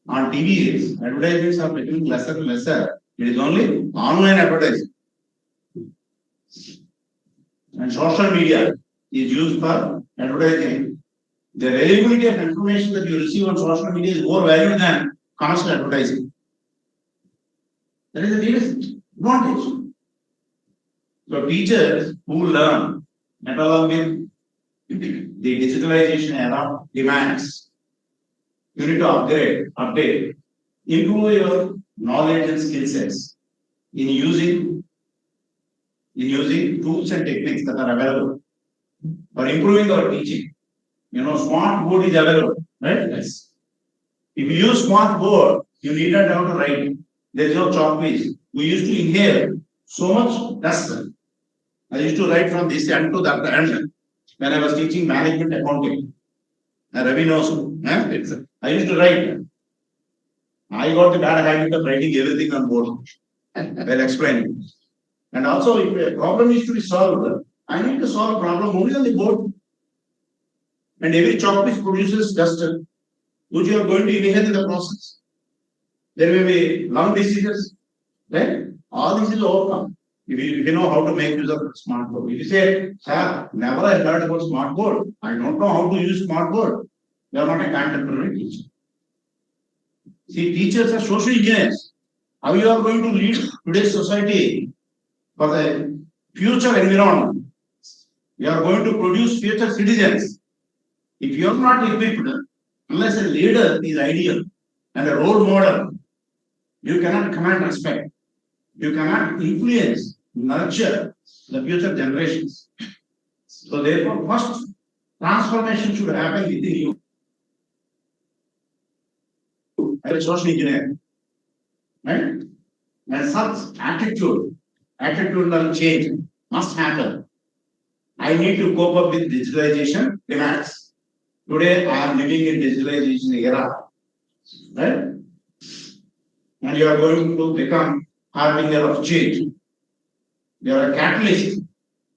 On TV, advertisements are becoming lesser and lesser. It is only online advertising. And social media is used for advertising. The availability of information that you receive on social media is more valuable than commercial advertising. That is the biggest advantage. So teachers who learn along with the digitalization era demands, you need to update, improve your knowledge and skill sets in using tools and techniques that are available for improving our teaching. Smart board is available, right? Yes. If you use smart board, you need not have to write. There is no chalk piece. We used to inhale so much dust. I used to write from this end to that end when I was teaching management accounting. Ravi knows. I used to write. I got the bad habit of writing everything on board while explaining. And also, if a problem is to be solved, I need to solve a problem only on the board. And every chalk piece produces dust, which you are going to inhale in the process. There may be lung diseases, right? All this is overcome. If you know how to make use of smart board. If you say, sir, never I heard about smart board. I don't know how to use smart board. You are not a contemporary teacher. See, teachers are social engineers. How you are going to lead today's society for the future environment? You are going to produce future citizens. If you are not equipped, unless a leader is ideal and a role model, you cannot command respect. You cannot influence, nurture the future generations. So therefore, first transformation should happen within you. As a social engineer, right? And such attitudinal change must happen. I need to cope up with digitalization demands. Today, I am living in digitalization era, right? And you are going to become harbinger of change. You are a catalyst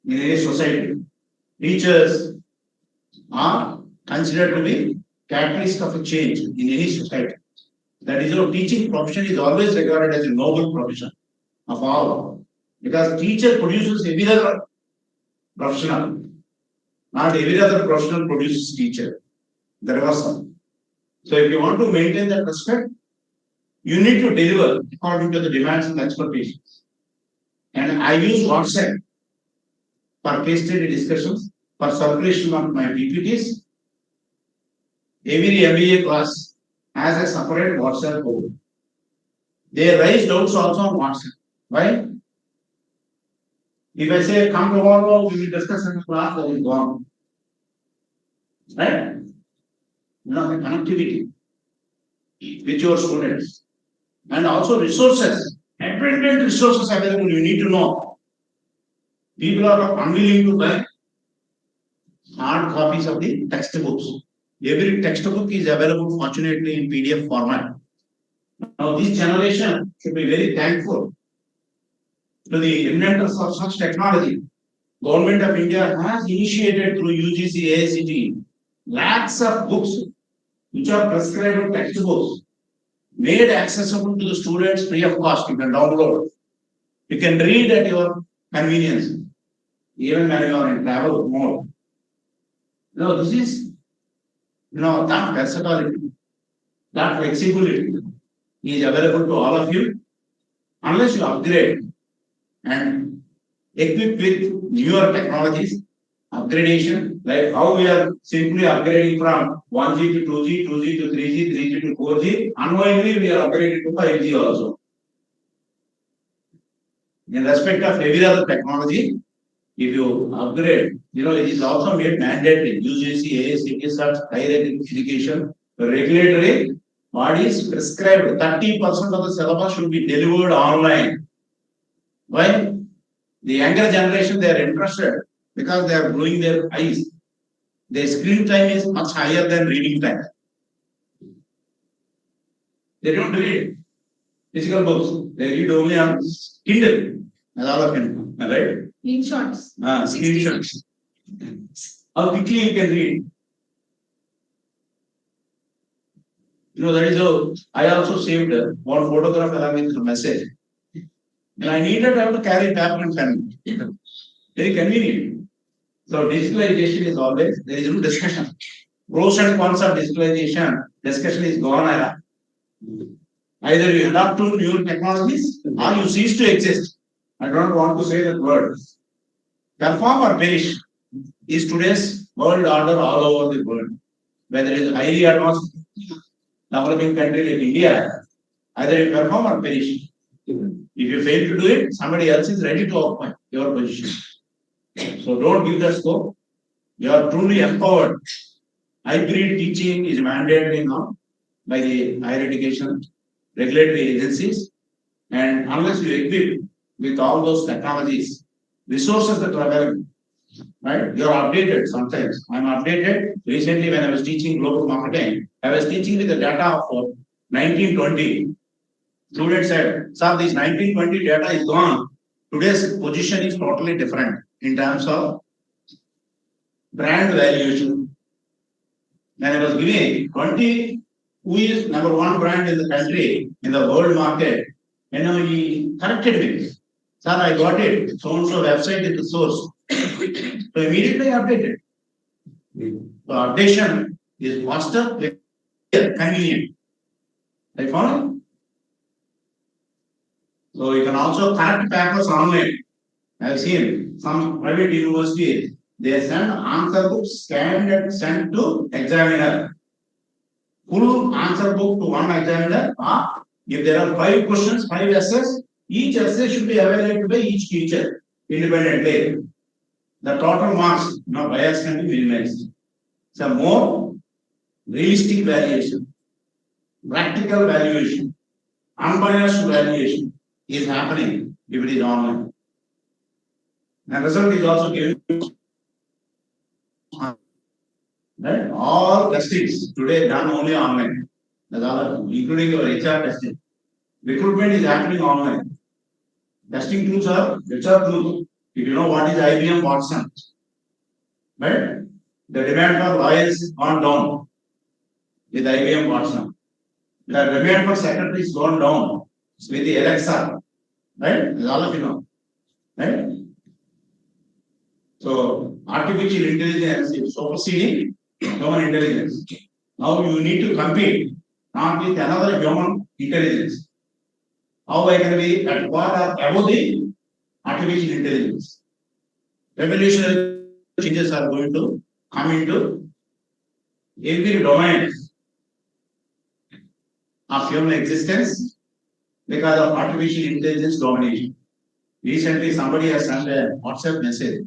in any society. Teachers are considered to be catalyst of a change in any society. That is, your teaching profession is always regarded as a noble profession of all, because teacher produces every other professional. Not every other professional produces teacher. The reversal. So if you want to maintain that respect, you need to deliver according to the demands and expectations. And I use WhatsApp for case study discussions, for circulation of my PPTs. Every MBA class has a separate WhatsApp group. They raise doubts also on WhatsApp. Why? If I say, come tomorrow, we will discuss in the class, they will go on. Right? You know, the connectivity with your students. And also resources. Abundant resources available, you need to know. People are unwilling to buy hard copies of the textbooks. Every textbook is available, fortunately, in PDF format. Now, this generation should be very thankful to the inventors of such technology. Government of India has initiated through UGC, AICTE, lakhs of books which are prescribed textbooks, made accessible to the students free of cost. You can download. You can read at your convenience, even when you are in travel mode. No, this is, that versatility, that flexibility is available to all of you, unless you upgrade and equip with newer technologies, upgradation, like how we are simply upgrading from 1G to 2G, 2G to 3G, 3G to 4G. Unknowingly, we are upgrading to 5G also. In respect of every other technology, if you upgrade, it is also made mandatory. UGC, AICTE, such higher education, regulatory bodies prescribed 30% of the syllabus should be delivered online. Why? The younger generation, they are interested because they are growing their eyes. Their screen time is much higher than reading time. They don't read physical books. They read only on Kindle, as all of you know, right? Screenshots. Screenshots. How quickly you can read. That is how I also saved one photograph along with the message. And I needed to have to carry paper and pen. Very convenient. So digitalization is always, there is no discussion. Pros and cons of digitalization, discussion is gone era. Either you adapt to new technologies or you cease to exist. I don't want to say that word. Perform or perish is today's world order all over the world. Whether it is highly advanced developing country like India, either you perform or perish. If you fail to do it, somebody else is ready to occupy your position. So don't give that scope. You are truly empowered. Hybrid teaching is mandated now by the higher education regulatory agencies. And unless you equip with all those technologies, resources that are available, right? You are updated sometimes. I'm updated. Recently, when I was teaching global marketing, I was teaching with the data of 1920. Students said, sir, this 1920 data is gone. Today's position is totally different in terms of brand valuation. When I was giving 20, who is number one brand in the country, in the world market, he corrected me. Sir, I got it. So and so website is the source. So immediately update it. So updation is faster, convenient. I follow. So you can also correct papers online. I have seen some private universities, they send answer books scanned and sent to examiner. Full answer book to one examiner. If there are 5 questions, 5 essays, each essay should be evaluated by each teacher independently. The total marks, bias can be minimized. So more realistic valuation, practical valuation, unbiased valuation is happening if it is online. And result is also given. Right? All testings today done only online. That's all, including your HR testing. Recruitment is happening online. Testing tools are HR tools. If you know what is IBM Watson, right? The demand for lawyers gone down with IBM Watson. The demand for secretaries gone down with the Alexa, right? As all of you know, right? So artificial intelligence is superseding human intelligence. Now you need to compete not with another human intelligence. How I can be at par or above the artificial intelligence? Revolutionary changes are going to come into every domain of human existence because of artificial intelligence domination. Recently, somebody has sent a WhatsApp message.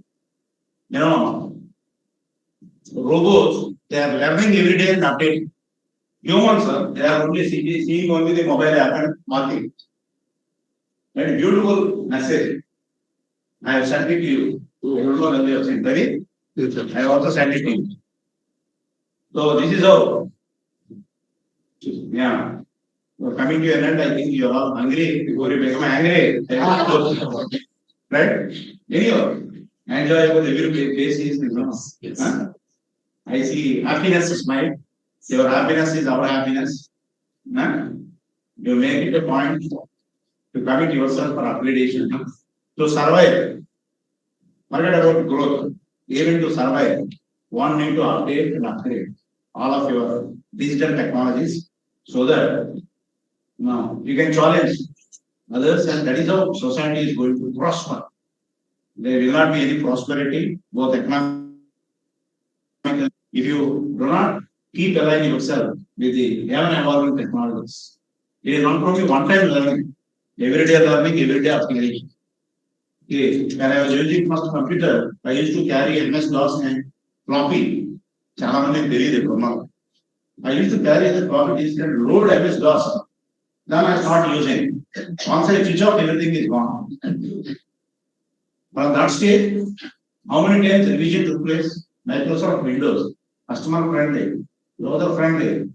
Robots, they are learning every day and updating. Humans, they are only seeing only the mobile app and marking. Very beautiful message. I have sent it to you. I don't know whether you have sent it. I have also sent it to you. So this is how. Yeah. So coming to an end, I think you are all hungry before you become angry. Right? Anyhow, enjoyable every face is. Yes. Huh? I see happiness is mine. Your happiness is our happiness. Huh? You make it a point to commit yourself for upgradation. To survive. Forget about growth. Even to survive, one need to update and upgrade all of your digital technologies so that you can challenge others, and that is how society is going to prosper. There will not be any prosperity, both economic. If you do not keep aligning yourself with the ever evolving technologies, it is not only one-time learning, everyday learning, everyday application. Okay. When I was using first computer, I used to carry MS-DOS and floppy. Chala mandi teliyadu. I used to carry the floppy disk and load MS-DOS. Then I start using. Once I switch off, everything is gone. From that stage, how many times revision took place? Microsoft Windows, customer friendly, user friendly,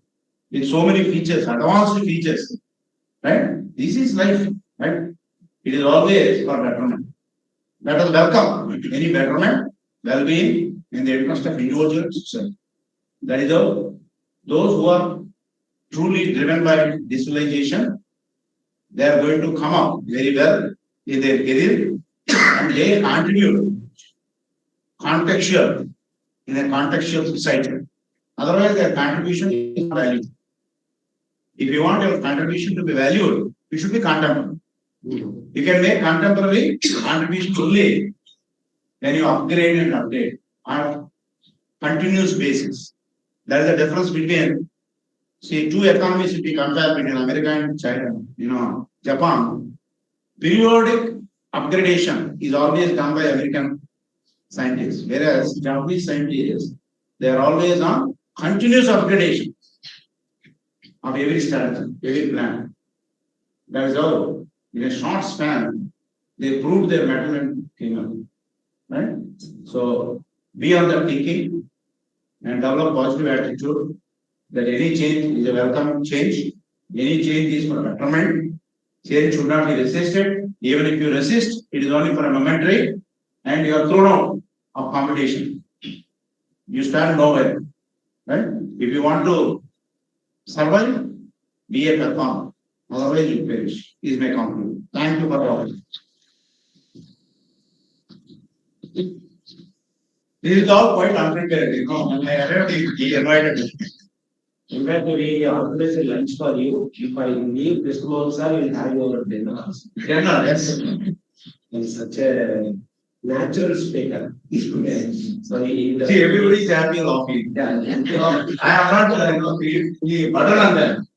with so many features, advanced features. Right? This is life. Right? It is always for betterment. Let us welcome any betterment, well-being in the interest of individuals. That is how those who are truly driven by digitalization, they are going to come up very well in their career and they contribute contextual in a contextual society. Otherwise, their contribution is not valued. If you want your contribution to be valued, you should be contemporary. You can make contemporary contribution only when you upgrade and update on continuous basis. There is a difference between, see, two economies if we compare between America and China, Japan. Periodic upgradation is always done by American scientists, whereas Japanese scientists, they are always on continuous upgradation of every strategy, every plan. That is how, in a short span, they proved their mettle and kingdom. Right? So be on the thinking and develop positive attitude that any change is a welcome change. Any change is for betterment. Change should not be resisted. Even if you resist, it is only for a momentary and you are thrown out of competition. You stand nowhere. Right? If you want to survive, be a performer. Otherwise, you perish. Is my conclusion. Thank you for all. This is all quite unprepared, I arrived, he invited me. In fact, we organize a lunch for you. If I leave this month, sir, you'll have your dinner. Dinner, yes. He's such a natural speaker. So he. See, everybody is happy laughing. Yeah. I am not, he burden on them.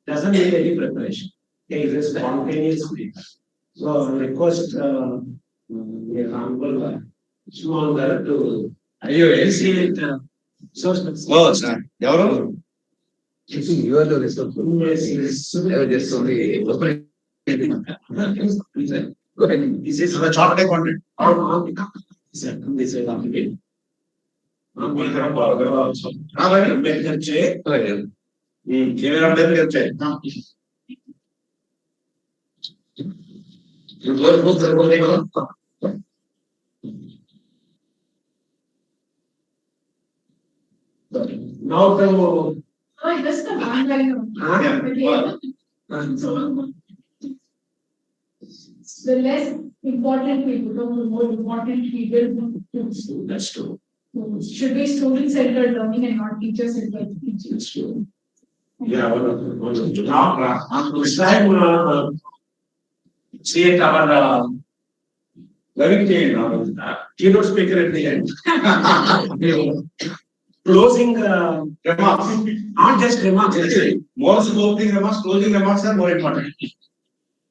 Doesn't need any preparation. He is a spontaneous speaker. So I request, humble, small girl to. See it, so. Oh, sir. ఎవరు? You are the responsible. Yes, yes. I was just only opening. Go ahead. This is. The chocolate content. This is complicated. Ambedkar Chair. Go ahead. B.R.Ambedkar Chair. You go book the whole. Now the. Oh, that's the one the less important people, the more important people That's true. should be student-centered learning and not teacher-centered teaching. That's true. Yeah, now, this time, see it our, very clear, keynote speaker at the end. Closing, remarks, not just remarks, actually. More opening remarks, closing remarks are more important.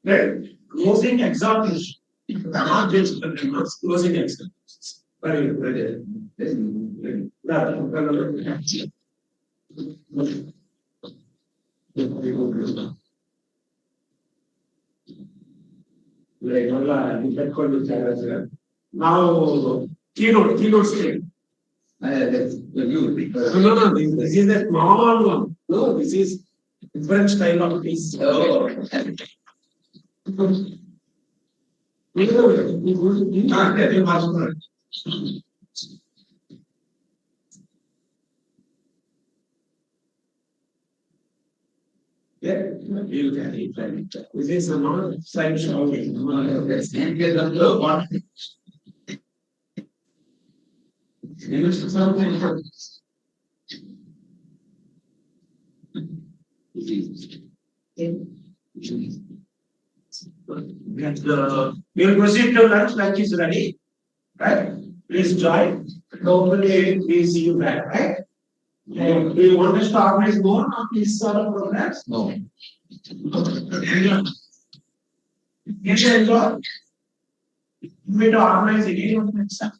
Right. Closing exhortation, not just remarks, closing exhortations. Very, very. Now, keynote speaker. That's you. No, this is a small one. No, this is different style of piece. Oh. Yeah, you can eat that. This is a non slideshow. We'll proceed to lunch. Lunch is ready, right? Please join. Hopefully, we see you back, right? And do you want us to organize more of these sort of programs? No. Yes, enjoy. We to organize again next time.